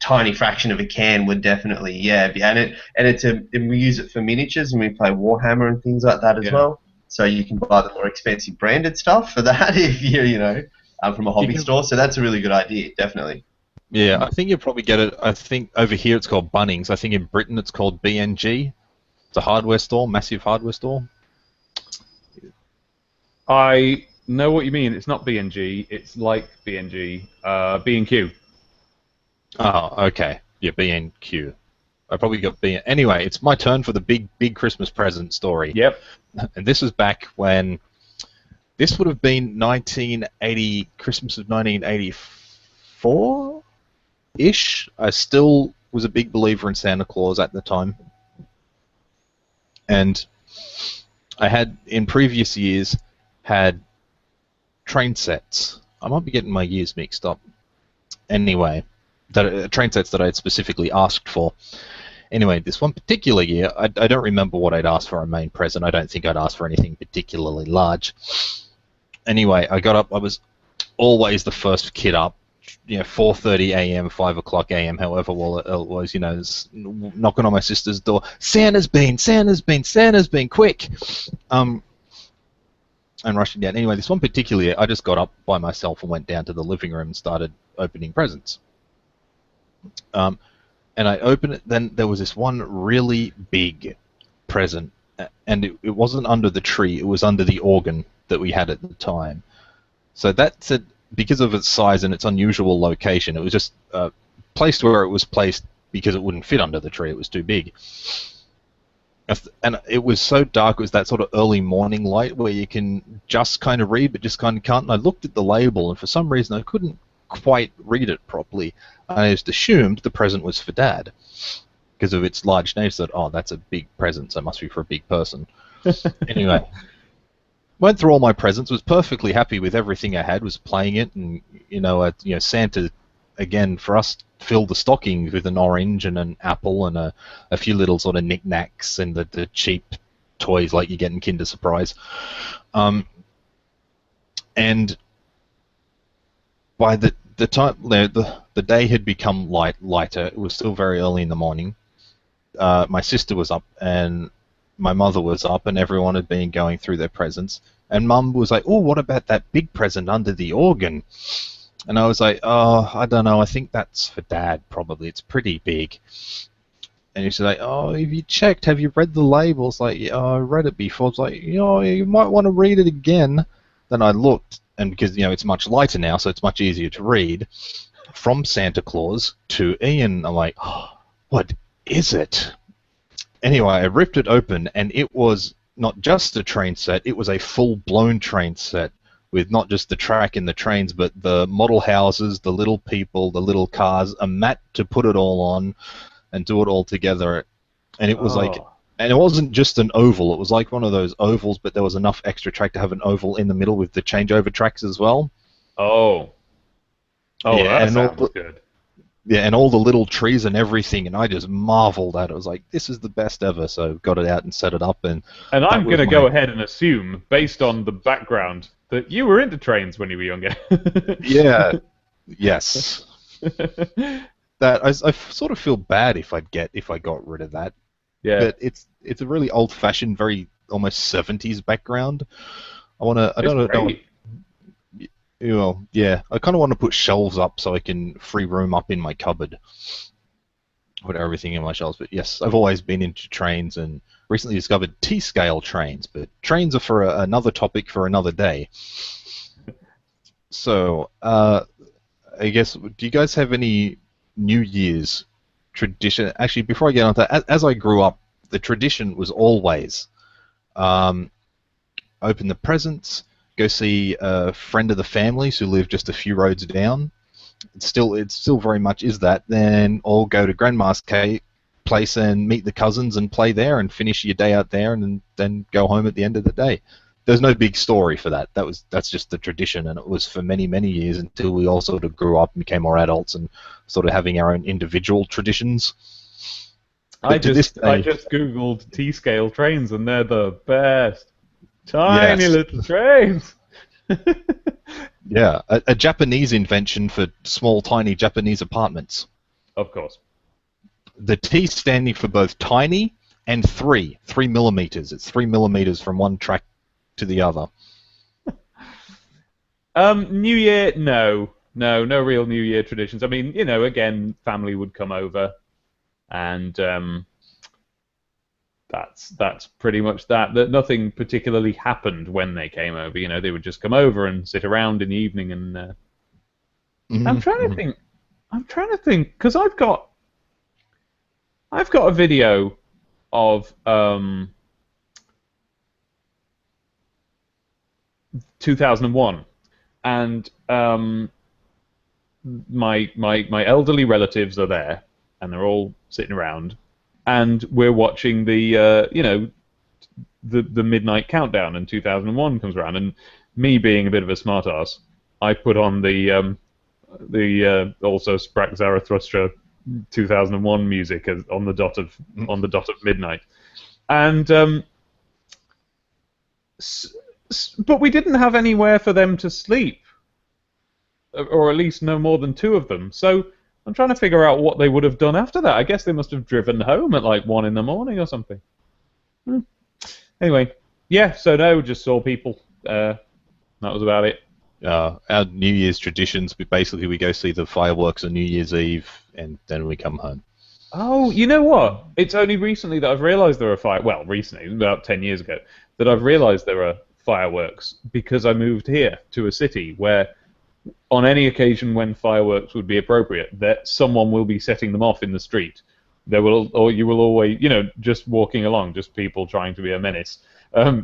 tiny fraction of a can would definitely be, and we use it for miniatures and we play Warhammer and things like that as well. So you can buy the more expensive branded stuff for that if you're from a hobby store. So that's a really good idea, definitely. Yeah, I think you'll probably get it. I think over here it's called Bunnings. I think in Britain it's called BNG. It's a hardware store, massive hardware store. I know what you mean. It's not BNG. It's like BNG. B&Q. Oh, okay. Yeah, B&Q. I probably got B. Anyway, it's my turn for the big Christmas present story. Yep. And this was back when. This would have been Christmas of 1984-ish. I still was a big believer in Santa Claus at the time. And I had, in previous years, had train sets. I might be getting my years mixed up. Anyway, train sets that I had specifically asked for. Anyway, this one particular year, I don't remember what I'd asked for a main present. I don't think I'd asked for anything particularly large. Anyway, I got up. I was always the first kid up. 4:30 a.m., 5 o'clock a.m., however well it was. Knocking on my sister's door. Santa's been, quick. And rushing down. Anyway, this one particular year, I just got up by myself and went down to the living room and started opening presents. And I opened it. Then there was this one really big present, and it wasn't under the tree. It was under the organ that we had at the time. So that's it. Because of its size and its unusual location, it was just placed where it was placed because it wouldn't fit under the tree. It was too big. And it was so dark. It was that sort of early morning light where you can just kind of read, but just kind of can't. And I looked at the label, and for some reason I couldn't quite read it properly. I just assumed the present was for Dad because of its large name. So that's a big present, so it must be for a big person. Anyway. Went through all my presents, was perfectly happy with everything I had, was playing it, and Santa, again, for us, filled the stockings with an orange and an apple and a few little sort of knickknacks and the cheap toys like you get in Kinder Surprise. And by the the time the day had become lighter. It was still very early in the morning. My sister was up and my mother was up, and everyone had been going through their presents. And Mum was like, "Oh, what about that big present under the organ?" And I was like, "Oh, I don't know. I think that's for Dad. Probably. It's pretty big." And she's like, "Oh, have you checked? Have you read the labels?" Like, "Yeah, I read it before." It's like, you might want to read it again. Then I looked, and because it's much lighter now, so it's much easier to read. From Santa Claus to Ian. I'm like, oh, what is it? Anyway, I ripped it open, and it was not just a train set, it was a full-blown train set with not just the track and the trains, but the model houses, the little people, the little cars, a mat to put it all on and do it all together. And it was like, and it wasn't just an oval, it was like one of those ovals, but there was enough extra track to have an oval in the middle with the changeover tracks as well. Oh, yeah, that sounds good. Yeah, and all the little trees and everything, and I just marveled at it. I was like, this is the best ever, so got it out and set it up. And I'm going to go ahead and assume, based on the background, that you were into trains when you were younger. Yeah, yes. That I sort of feel bad if I got rid of that. Yeah. But it's a really old-fashioned, very almost 70s background. I don't know. Well, yeah, I kind of want to put shelves up so I can free room up in my cupboard. Put everything in my shelves. But yes, I've always been into trains and recently discovered T-scale trains. But trains are for another topic for another day. So, I guess, do you guys have any New Year's tradition? Actually, before I get on to that, as I grew up, the tradition was always open the presents, go see a friend of the families who live just a few roads down. It's still very much is that. Then all go to Grandma's place and meet the cousins and play there and finish your day out there and then go home at the end of the day. There's no big story for that. That's just the tradition, and it was for many, many years until we all sort of grew up and became more adults and sort of having our own individual traditions. I just googled T-scale trains and they're the best. Tiny little trains. Yeah, a Japanese invention for small, tiny Japanese apartments. Of course. The T standing for both tiny and 3 millimeters. It's 3 millimeters from one track to the other. New Year, no real New Year traditions. I mean, again, family would come over, and that's pretty much that. That nothing particularly happened when they came over. They would just come over and sit around in the evening. And I'm trying to think because I've got a video of 2001, and my elderly relatives are there, and they're all sitting around. And we're watching the midnight countdown, and 2001 comes around. And me being a bit of a smartass, I put on the also Sprach Zarathustra 2001 music on the dot of midnight, and but we didn't have anywhere for them to sleep, or at least no more than 2 of them. So I'm trying to figure out what they would have done after that. I guess they must have driven home at like 1 in the morning or something. Anyway, yeah, so no, just saw people. That was about it. Our New Year's traditions, basically we go see the fireworks on New Year's Eve, and then we come home. Oh, you know what? It's only recently that I've realised there are well, recently, about 10 years ago, that I've realised there are fireworks because I moved here to a city where on any occasion when fireworks would be appropriate, that someone will be setting them off in the street. You will always, just walking along, just people trying to be a menace.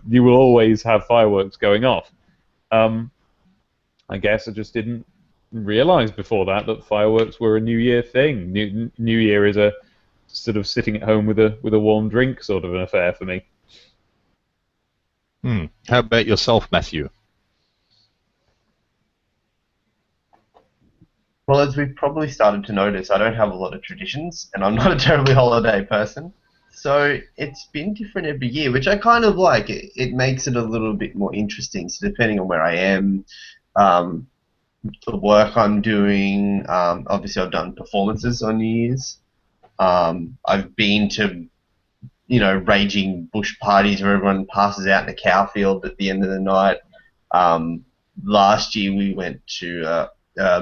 You will always have fireworks going off. I guess I just didn't realize before that fireworks were a New Year thing. New Year is a sort of sitting at home with a warm drink sort of an affair for me. How about yourself, Matthew? Well, as we've probably started to notice, I don't have a lot of traditions, and I'm not a terribly holiday person. So it's been different every year, which I kind of like. It makes it a little bit more interesting. So depending on where I am, the work I'm doing. Obviously, I've done performances on New Year's. I've been to, raging bush parties where everyone passes out in a cow field at the end of the night. Um, Last year we went to,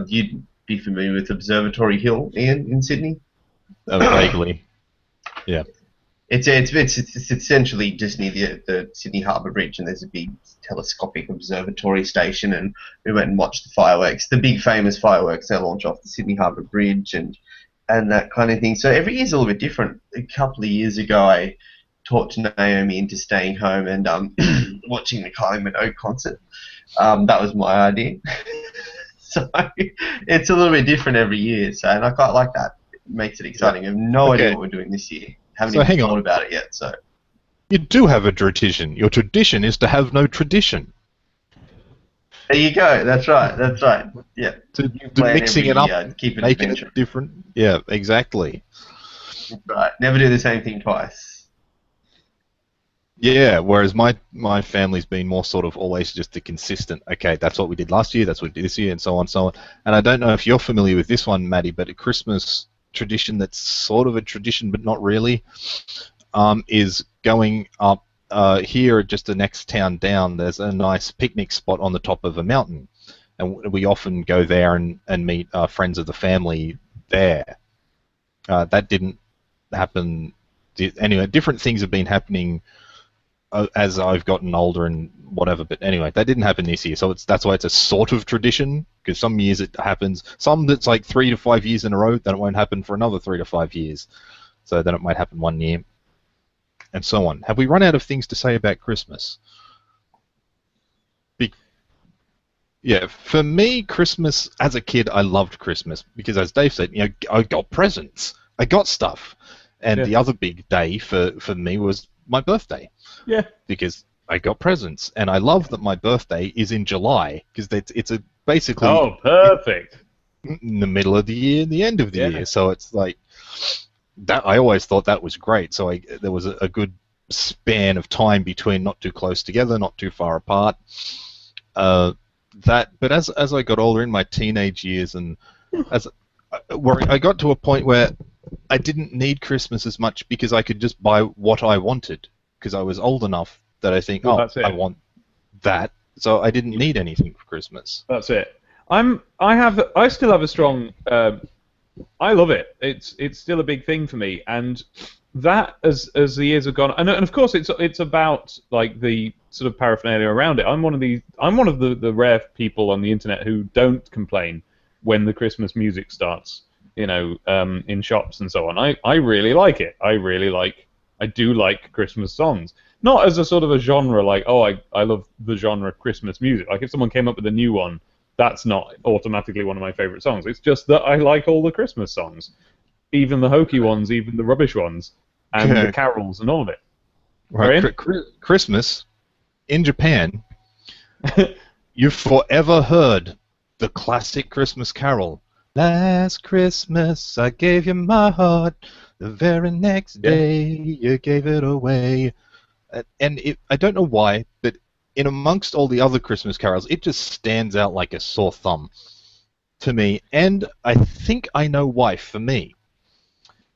you'd be familiar with Observatory Hill, Ian, in Sydney? Vaguely. Yeah. It's essentially just near the Sydney Harbour Bridge, and there's a big telescopic observatory station, and we went and watched the fireworks, the big famous fireworks that launch off the Sydney Harbour Bridge, and that kind of thing. So every year's a little bit different. A couple of years ago, I talked Naomi into staying home and watching the Kylie Minogue concert. That was my idea. So it's a little bit different every year, so, and I quite like that. It makes it exciting. I have no idea what we're doing this year. Haven't even thought about it yet. So you do have a tradition. Your tradition is to have no tradition. There you go. That's right. That's right. Yeah. To mixing it up, keep it making it different. Yeah, exactly. That's right. Never do the same thing twice. Yeah. Whereas my family's been more sort of always just the consistent. Okay, that's what we did last year. That's what we did this year, and so on, so on. And I don't know if you're familiar with this one, Maddie, but a Christmas tradition that's sort of a tradition but not really is going up here just the next town down. There's a nice picnic spot on the top of a mountain, and we often go there and meet friends of the family there. That didn't happen anyway. Different things have been happening as I've gotten older and whatever, but anyway, that didn't happen this year, so that's why it's a sort of tradition, because some years it happens, some that's like 3 to 5 years in a row, then it won't happen for another 3 to 5 years, so then it might happen one year, and so on. Have we run out of things to say about Christmas? Yeah, for me, Christmas, as a kid, I loved Christmas, because as Dave said, I got presents, I got stuff, and the other big day for me was my birthday. Yeah. Because I got presents, and I love that my birthday is in July, because it's basically perfect in the middle of the year and the end of the year, so it's like that. I always thought that was great. So there was a good span of time between, not too close together, not too far apart. But as I got older in my teenage years, and I got to a point where I didn't need Christmas as much, because I could just buy what I wanted, because I was old enough that I think, I want that, so I didn't need anything for Christmas. That's it. I still have a strong. I love it. It's still a big thing for me, and that as the years have gone, and of course it's about like the sort of paraphernalia around it. I'm one of the rare people on the internet who don't complain when the Christmas music starts, in shops and so on. I really like it. I do like Christmas songs. Not as a sort of a genre, like, I love the genre Christmas music. Like, if someone came up with a new one, that's not automatically one of my favorite songs. It's just that I like all the Christmas songs. Even the hokey ones, even the rubbish ones, and the carols and all of it. Right. Christmas, in Japan, you've forever heard the classic Christmas carol. Last Christmas I gave you my heart, the very next day you gave it away. And I don't know why, but in amongst all the other Christmas carols, it just stands out like a sore thumb to me. And I think I know why for me.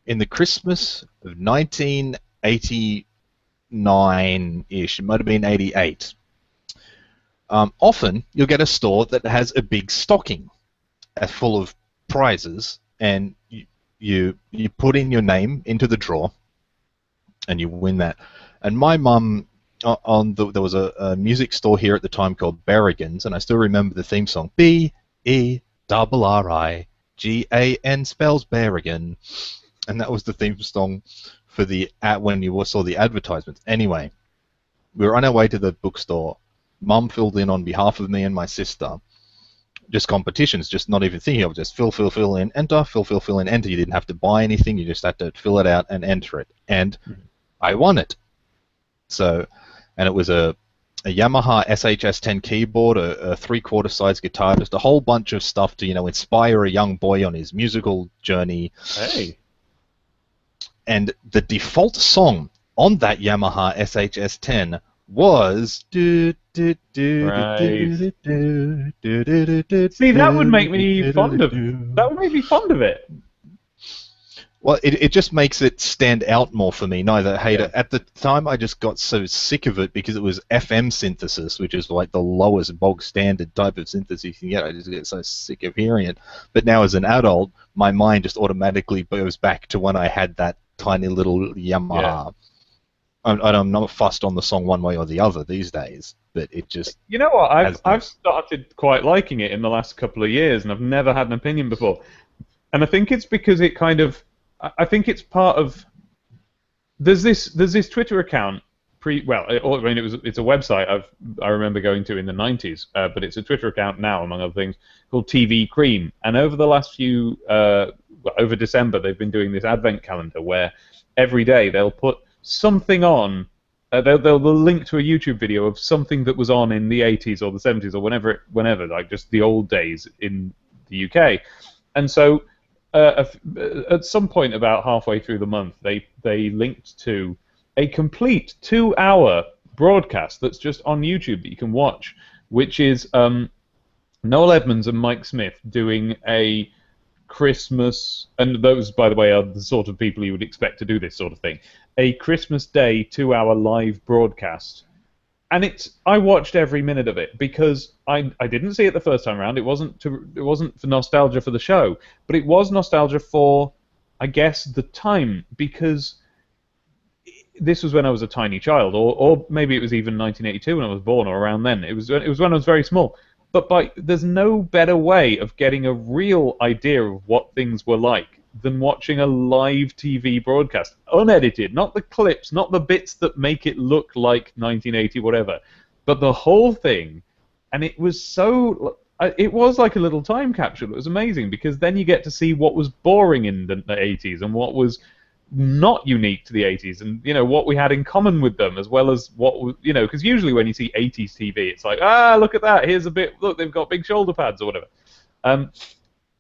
In the Christmas of 1989-ish, it might have been 88, often you'll get a store that has a big stocking full of prizes, and you put in your name into the drawer, and you win that. And my mum, there was a music store here at the time called Berrigan's, and I still remember the theme song. B-E-R-R-I-G-A-N spells Berrigan, and that was the theme song for when you saw the advertisements. Anyway, we were on our way to the bookstore. Mum filled in on behalf of me and my sister. Just competitions, just not even thinking of it, just fill in, enter, fill in, enter. You didn't have to buy anything, you just had to fill it out and enter it. And I won it. So, and it was a Yamaha SHS-10 keyboard, a 3/4 size guitar, just a whole bunch of stuff to, inspire a young boy on his musical journey. Hey. And the default song on that Yamaha SHS-10 was do Right. See, that would make me fond of. That would make me fond of it. Well, it just makes it stand out more for me. Neither hate Yeah. it. At the time, I just got so sick of it because it was FM synthesis, which is like the lowest bog standard type of synthesis you can get. I just get so sick of hearing it. But now, as an adult, my mind just automatically goes back to when I had that tiny little Yamaha. I'm not fussed on the song one way or the other these days, but it just... You know what? Has I've started quite liking it in the last couple of years, and I've never had an opinion before. And I think it's because it kind of... I think it's part of... There's this Twitter account it's a website I remember going to in the 90s, but it's a Twitter account now, among other things, called TV Cream. And over the last over December, they've been doing this advent calendar where every day they'll put something on. They'll link to a YouTube video of something that was on in the 80s or the 70s or whenever, like just the old days in the UK. And so at some point about halfway through the month, they linked to a complete 2-hour broadcast that's just on YouTube that you can watch, which is Noel Edmonds and Mike Smith doing a Christmas, and those, by the way, are the sort of people you would expect to do this sort of thing, a Christmas Day 2-hour live broadcast. And I watched every minute of it because I didn't see it the first time around. It wasn't for nostalgia for the show, but it was nostalgia for, I guess, the time, because this was when I was a tiny child, or maybe it was even 1982 when I was born, or around then. It was when I was very small. But there's no better way of getting a real idea of what things were like than watching a live TV broadcast, unedited, not the clips, not the bits that make it look like 1980 whatever, but the whole thing. And it was like a little time capsule. It was amazing because then you get to see what was boring in the 80s and what was not unique to the 80s, and what we had in common with them, as well as what because usually when you see 80s TV, it's like, look at that, here's a bit, look, they've got big shoulder pads or whatever.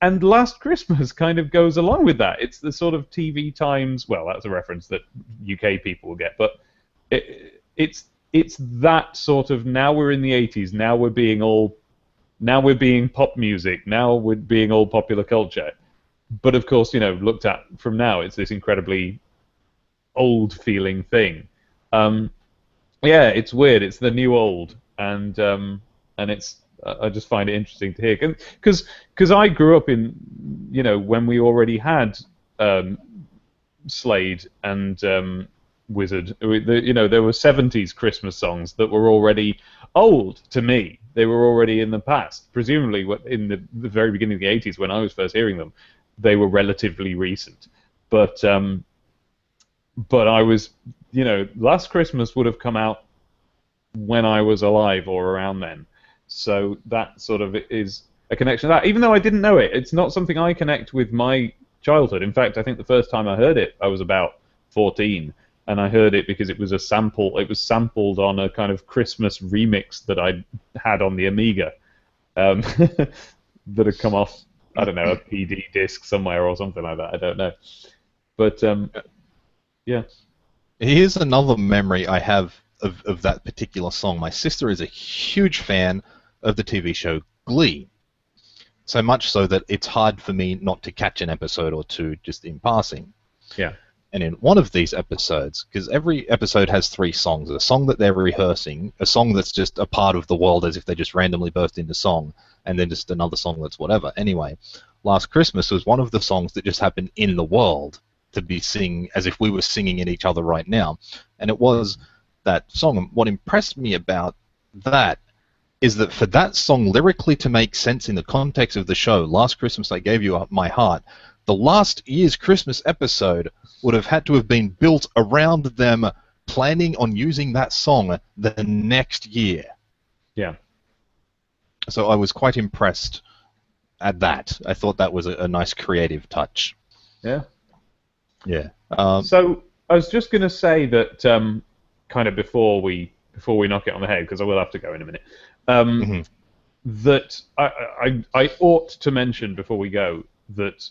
And Last Christmas kind of goes along with that. It's the sort of TV Times, well, that's a reference that UK people will get, but it's that sort of, now we're in the 80s, now we're being pop music, now we're being all popular culture. But of course, looked at from now, it's this incredibly old-feeling thing. Yeah, it's weird. It's the new old, and it's. I just find it interesting to hear, because I grew up in, when we already had Slade and Wizard. There were 70s Christmas songs that were already old to me. They were already in the past. Presumably, in the very beginning of the 80s, when I was first hearing them, they were relatively recent. But I was, Last Christmas would have come out when I was alive or around then. So that sort of is a connection to that. Even though I didn't know it, it's not something I connect with my childhood. In fact, I think the first time I heard it, I was about 14, and I heard it because it was a sample. It was sampled on a kind of Christmas remix that I had on the Amiga, that had come off, I don't know, a PD disc somewhere or something like that. I don't know. But, yeah. Here's another memory I have of that particular song. My sister is a huge fan of the TV show Glee. So much so that it's hard for me not to catch an episode or two just in passing. Yeah. And in one of these episodes, because every episode has 3 songs, a song that they're rehearsing, a song that's just a part of the world as if they just randomly burst into song, and then just another song that's whatever. Anyway, Last Christmas was one of the songs that just happened in the world to be singing as if we were singing at each other right now. And it was that song. What impressed me about that is that for that song lyrically to make sense in the context of the show, Last Christmas I Gave You My Heart, the last year's Christmas episode would have had to have been built around them planning on using that song the next year. Yeah. So I was quite impressed at that. I thought that was a nice creative touch. Yeah. Yeah. So I was just going to say that kind of before we knock it on the head, because I will have to go in a minute, that I ought to mention before we go that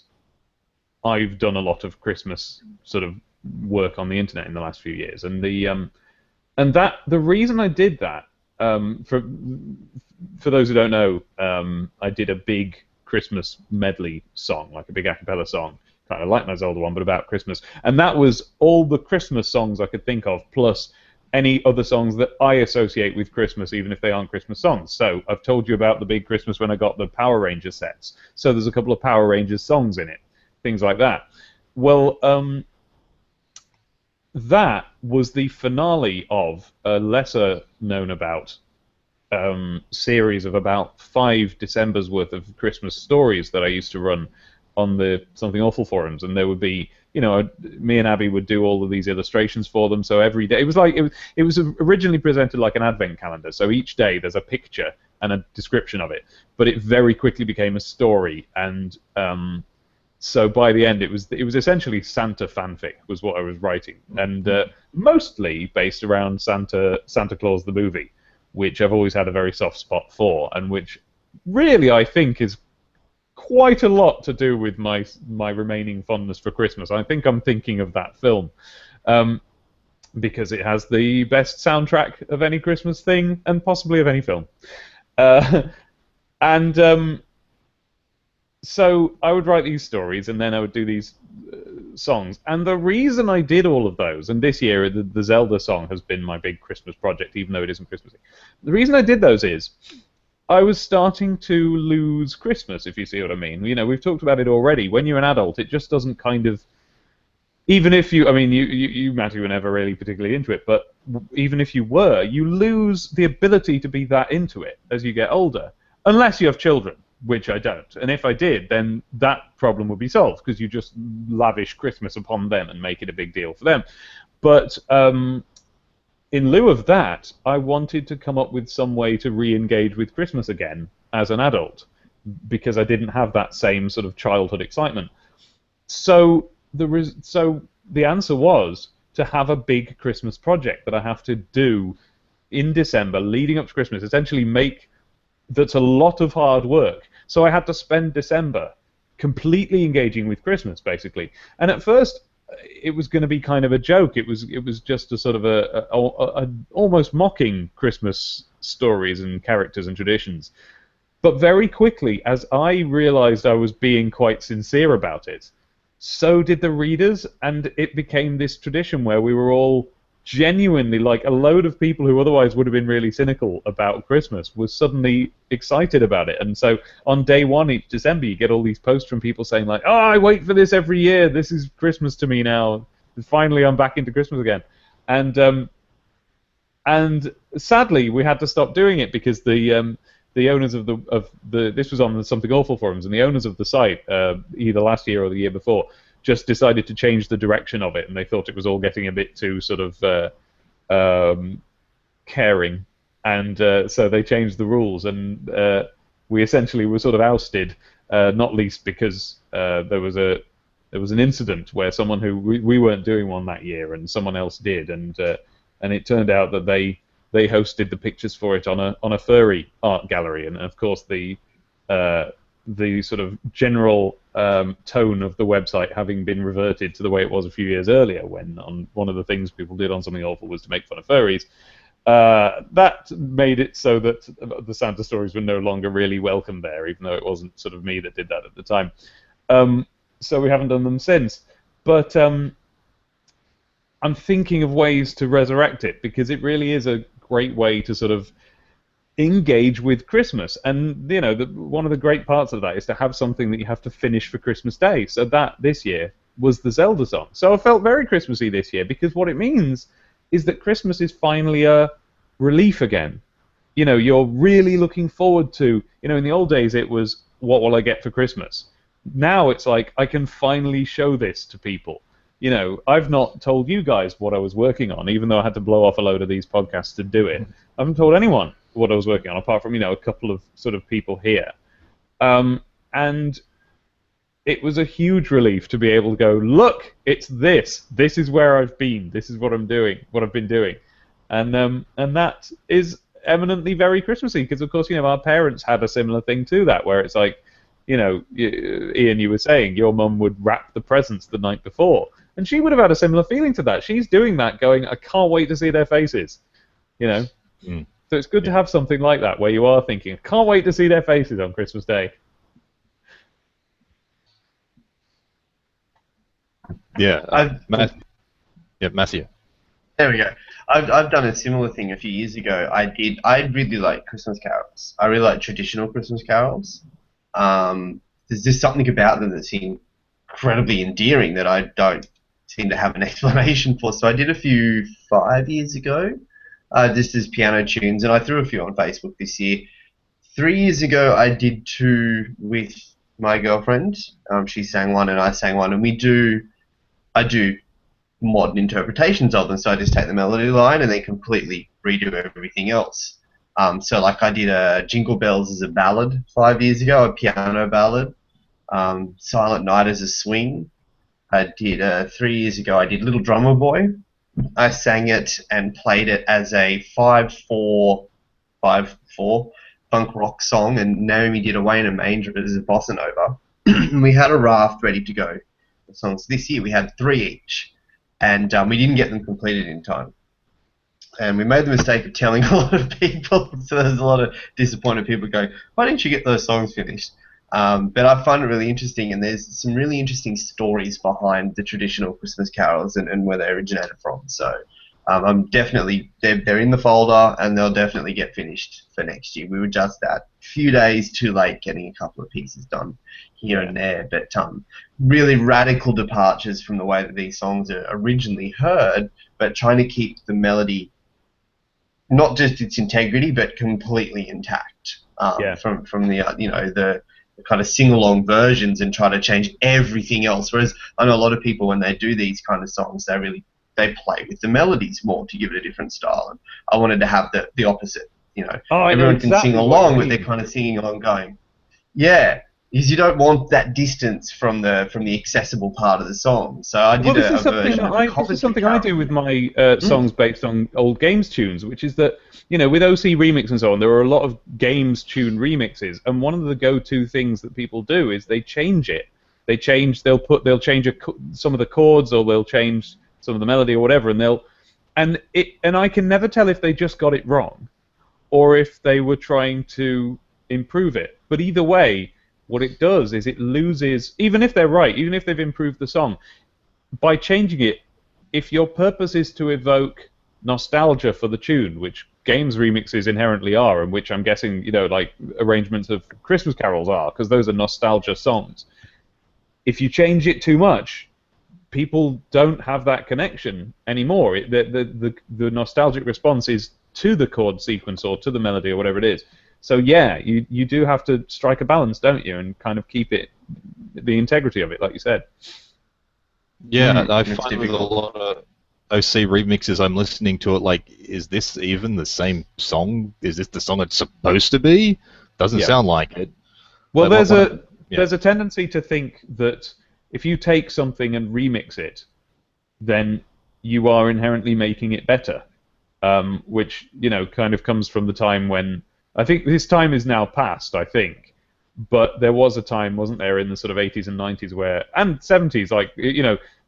I've done a lot of Christmas sort of work on the internet in the last few years, and the reason I did that for those who don't know, I did a big Christmas medley song, like a big a cappella song, kind of like my Zelda one, but about Christmas. And that was all the Christmas songs I could think of, plus any other songs that I associate with Christmas, even if they aren't Christmas songs. So I've told you about the big Christmas when I got the Power Rangers sets. So there's a couple of Power Rangers songs in it, things like that. Well, that was the finale of a lesser known about series of about 5 Decembers worth of Christmas stories that I used to run on the Something Awful forums, and there would be, me and Abby would do all of these illustrations for them. So every day, it was originally presented like an advent calendar. So each day there's a picture and a description of it, but it very quickly became a story, and so by the end it was essentially Santa fanfic was what I was writing, and mostly based around Santa Claus the movie, which I've always had a very soft spot for, and which really I think is quite a lot to do with my remaining fondness for Christmas. I think I'm thinking of that film because it has the best soundtrack of any Christmas thing and possibly of any film. So I would write these stories and then I would do these songs. And the reason I did all of those, and this year the Zelda song has been my big Christmas project, even though it isn't Christmassy. The reason I did those is I was starting to lose Christmas, if you see what I mean. We've talked about it already. When you're an adult, it just doesn't kind of... Even if you... I mean, you Matty, were never really particularly into it, but even if you were, you lose the ability to be that into it as you get older. Unless you have children, which I don't. And if I did, then that problem would be solved, because you just lavish Christmas upon them and make it a big deal for them. But... in lieu of that, I wanted to come up with some way to re-engage with Christmas again as an adult, because I didn't have that same sort of childhood excitement. So the answer was to have a big Christmas project that I have to do in December, leading up to Christmas, essentially that's a lot of hard work. So I had to spend December completely engaging with Christmas, basically. And at first, it was going to be kind of a joke. It was just a sort of a almost mocking Christmas stories and characters and traditions. But very quickly, as I realized I was being quite sincere about it, so did the readers, and it became this tradition where we were all genuinely, like a load of people who otherwise would have been really cynical about Christmas was suddenly excited about it. And so on day one each December, you get all these posts from people saying like, "Oh, I wait for this every year. This is Christmas to me now. Finally, I'm back into Christmas again." And sadly, we had to stop doing it because the owners of the this was on the Something Awful forums, and the owners of the site, either last year or the year before, just decided to change the direction of it, and they thought it was all getting a bit too sort of caring, and so they changed the rules, and we essentially were sort of ousted, not least because there was an incident where someone who we weren't doing one that year, and someone else did, and it turned out that they hosted the pictures for it on a furry art gallery, and of course the sort of general tone of the website having been reverted to the way it was a few years earlier, when on one of the things people did on Something Awful was to make fun of furries. That made it so that the Santa stories were no longer really welcome there, even though it wasn't sort of me that did that at the time. So we haven't done them since. But I'm thinking of ways to resurrect it, because it really is a great way to sort of engage with Christmas. And one of the great parts of that is to have something that you have to finish for Christmas Day. So that this year was the Zelda song. So I felt very Christmassy this year, because what it means is that Christmas is finally a relief again. You're really looking forward to, in the old days it was, what will I get for Christmas? Now it's like, I can finally show this to people. I've not told you guys what I was working on, even though I had to blow off a load of these podcasts to do it. I haven't told anyone what I was working on, apart from, a couple of sort of people here. And it was a huge relief to be able to go, look, it's this. This is where I've been. This is what I'm doing, what I've been doing. And that is eminently very Christmassy, because, of course, our parents had a similar thing to that, where it's like, Ian, you were saying your mum would wrap the presents the night before, and she would have had a similar feeling to that. She's doing that, going, I can't wait to see their faces, So So it's good to have something like that where you are thinking, can't wait to see their faces on Christmas Day. Yeah, Matthew. There we go. I've done a similar thing a few years ago. I really like Christmas carols. I really like traditional Christmas carols. There's just something about them that's incredibly endearing that I don't seem to have an explanation for. So I did a few 5 years ago, just as piano tunes, and I threw a few on Facebook this year. 3 years ago, I did 2 with my girlfriend. She sang one and I sang one, and I do modern interpretations of them. So I just take the melody line and then completely redo everything else. So like I did Jingle Bells as a ballad 5 years ago, a piano ballad. Silent Night as a swing. I did 3 years ago. I did Little Drummer Boy. I sang it and played it as a 5/4 funk rock song, and Naomi did Away in a Manger as a bossa nova. We had a raft ready to go. The songs this year we had 3 each, and we didn't get them completed in time. And we made the mistake of telling a lot of people, so there's a lot of disappointed people going, why didn't you get those songs finished? But I find it really interesting, and there's some really interesting stories behind the traditional Christmas carols and where they originated from. So I'm definitely, they're in the folder, and they'll definitely get finished for next year. We were just that few days too late getting a couple of pieces done here and there, but really radical departures from the way that these songs are originally heard, but trying to keep the melody, not just its integrity, but completely intact from the the kind of sing-along versions, and try to change everything else. Whereas I know a lot of people, when they do these kind of songs, they play with the melodies more to give it a different style. And I wanted to have the opposite. Everyone can sing along, but they're kind of singing along, going, yeah. Because you don't want that distance from the accessible part of the song. So I did a version of this is something I do with my songs based on old games tunes, which is that, with OC Remix and so on, there are a lot of games tune remixes, and one of the go-to things that people do is they change it. They'll change some of the chords, or they'll change some of the melody or whatever, and I can never tell if they just got it wrong or if they were trying to improve it. But either way, what it does is it loses, even if they're right, even if they've improved the song, by changing it, if your purpose is to evoke nostalgia for the tune, which games remixes inherently are, and which I'm guessing, like arrangements of Christmas carols are, because those are nostalgia songs. If you change it too much, people don't have that connection anymore. The nostalgic response is to the chord sequence or to the melody or whatever it is. So yeah, you do have to strike a balance, don't you, and kind of keep the integrity of it, like you said. Yeah, I find with a lot of OC remixes, I'm listening to it like, is this even the same song? Is this the song it's supposed to be? Doesn't sound like it. Well, there's a tendency to think that if you take something and remix it, then you are inherently making it better, which kind of comes from the time when, I think this time is now past, I think, but there was a time, wasn't there, in the sort of 80s and 90s and 70s, like,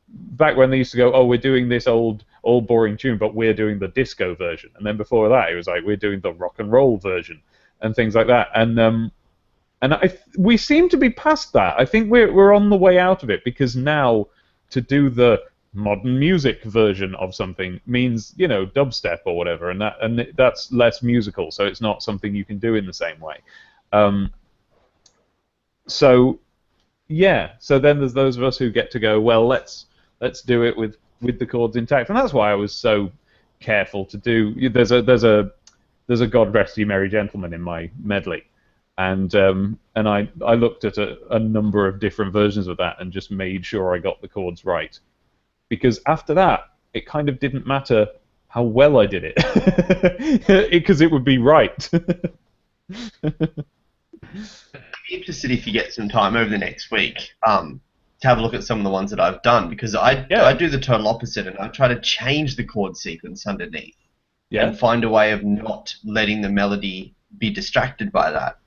back when they used to go, oh, we're doing this old boring tune, but we're doing the disco version, and then before that it was like, we're doing the rock and roll version, and things like that, and we seem to be past that. I think we're on the way out of it, because now to do the modern music version of something means, dubstep or whatever, and that's less musical, so it's not something you can do in the same way. So then there's those of us who get to go, well, let's do it with the chords intact, and that's why I was so careful to do. There's a God Rest You Merry Gentlemen in my medley, and I looked at a number of different versions of that and just made sure I got the chords right. Because after that, it kind of didn't matter how well I did it, because it would be right. I'd be interested if you get some time over the next week to have a look at some of the ones that I've done, because I do the total opposite, and I try to change the chord sequence underneath and find a way of not letting the melody be distracted by that.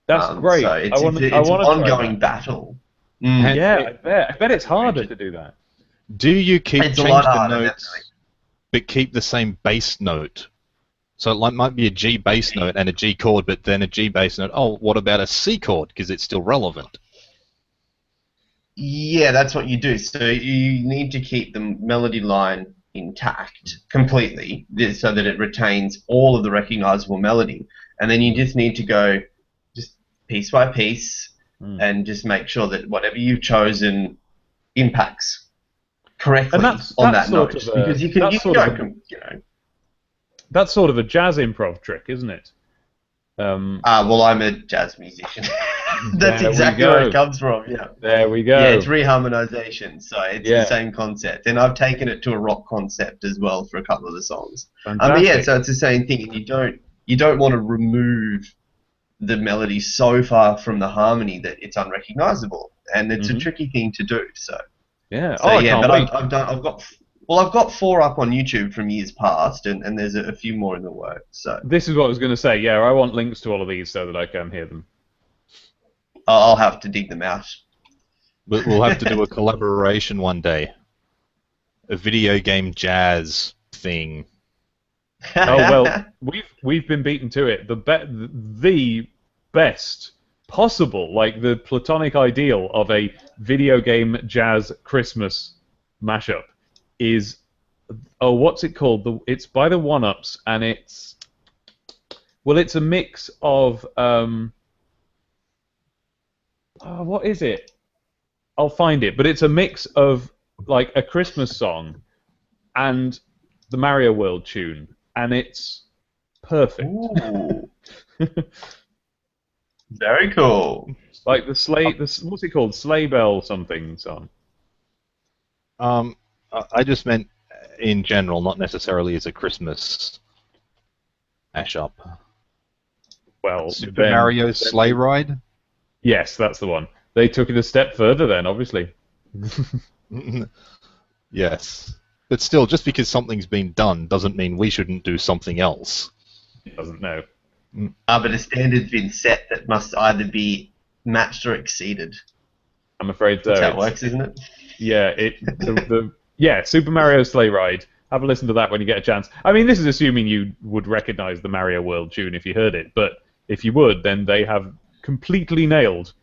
That's great. So it's an ongoing battle. Yeah, I bet it's harder to do that. Do you change the notes, but keep the same bass note So it might be a G bass note and a G chord, but then a G bass note. Oh, what about a C chord? Because it's still relevant. Yeah, that's what you do. So you need to keep the melody line intact completely so that it retains all of the recognizable melody. And then you just need to go just piece by piece and just make sure that whatever you've chosen impacts correctly on that note. Because you can go, That's sort of a jazz improv trick, isn't it? Well, I'm a jazz musician. That's exactly where it comes from. Yeah. There we go. Yeah, it's reharmonization, so it's the same concept, and I've taken it to a rock concept as well for a couple of the songs. But yeah, so it's the same thing, and you don't want to remove the melody so far from the harmony that it's unrecognizable, and it's a tricky thing to do. So yeah, I've got 4 up on YouTube from years past, and there's a few more in the works. So this is what I was going to say. Yeah, I want links to all of these so that I can hear them. I'll have to dig them out. We'll have to do a collaboration one day. A video game jazz thing. Oh well, we've been beaten to it. The best possible, like the platonic ideal of a video game jazz Christmas mashup is, what's it called? It's by the One Ups, and it's a mix of what is it? I'll find it, but it's a mix of like a Christmas song and the Mario World tune, and it's perfect. Ooh. Very cool. Like what's it called? Sleigh Bell something song. I just meant in general, not necessarily as a Christmas mashup. Well, Super Mario Sleigh Ride? Yes, that's the one. They took it a step further then, obviously. Yes. But still, just because something's been done doesn't mean we shouldn't do something else. It doesn't know. But a standard's been set that must either be matched or exceeded. I'm afraid so. That's how it works, isn't it? Yeah, Super Mario Sleigh Ride. Have a listen to that when you get a chance. I mean, this is assuming you would recognize the Mario World tune if you heard it, but if you would, then they have completely nailed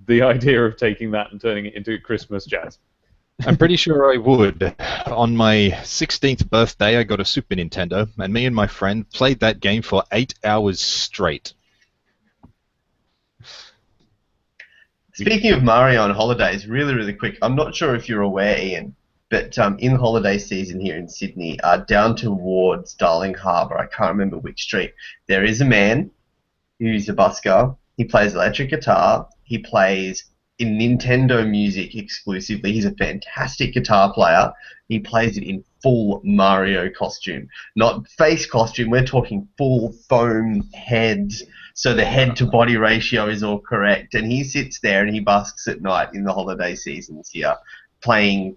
the idea of taking that and turning it into Christmas jazz. I'm pretty sure I would. On my 16th birthday, I got a Super Nintendo, and me and my friend played that game for 8 hours straight. Speaking of Mario on holidays, really, really quick, I'm not sure if you're aware, Ian, but in holiday season here in Sydney, down towards Darling Harbour, I can't remember which street, there is a man who's a busker. He plays electric guitar. He plays in Nintendo music exclusively. He's a fantastic guitar player. He plays it in full Mario costume. Not face costume, we're talking full foam head, so the head-to-body ratio is all correct. And he sits there and he basks at night in the holiday seasons here, playing,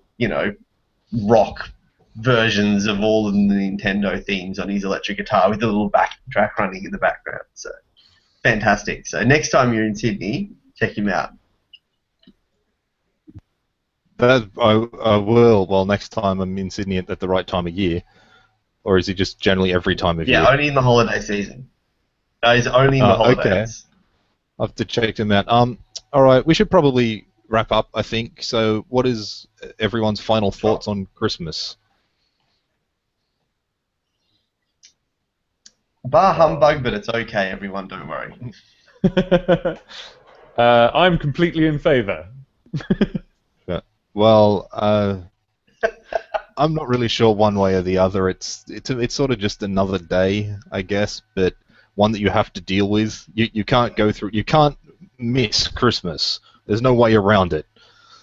rock versions of all of the Nintendo themes on his electric guitar with a little backtrack running in the background. So fantastic. So next time you're in Sydney, check him out. I will. Well, next time I'm in Sydney at the right time of year. Or is he just generally every time of year? Yeah, only in the holiday season. No, he's only in the holidays. Okay. I'll have to check him out. All right, we should probably wrap up, I think. So what is everyone's final thoughts on Christmas? Bar humbug, but it's okay, everyone, don't worry. I'm completely in favour. Well, I'm not really sure one way or the other. It's sort of just another day, I guess, but one that you have to deal with. You can't go through. You can't miss Christmas. There's no way around it.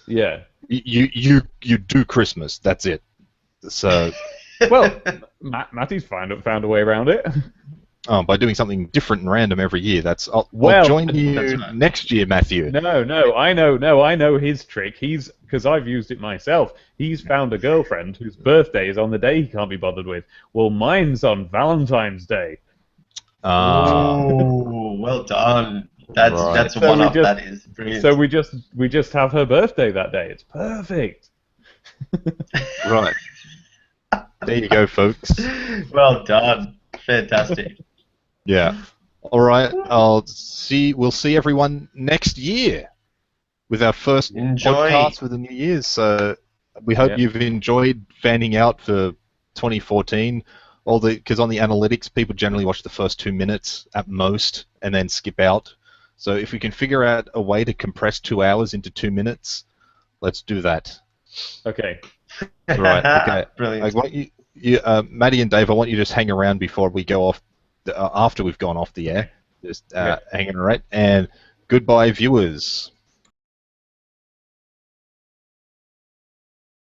Yeah. You do Christmas. That's it. So. Well, Matty's found a way around it. Oh, by doing something different and random every year. I'll join you next year, Matthew. No, I know his trick. Because I've used it myself. He's found a girlfriend whose birthday is on the day he can't be bothered with. Well, mine's on Valentine's Day. Oh, well done. That's a one-up. That is brilliant. So we just have her birthday that day. It's perfect. Right. There you go, folks. Well done. Fantastic. Yeah. All right. We'll see everyone next year with our first Enjoy. podcast for the New Year's. So we hope you've enjoyed fanning out for 2014. Because on the analytics, people generally watch the first 2 minutes at most and then skip out. So if we can figure out a way to compress 2 hours into 2 minutes, let's do that. Okay. Right. Okay. Brilliant. I want Maddie and Dave, I want you to just hang around before we go off. After we've gone off the air, just hanging around. And goodbye, viewers.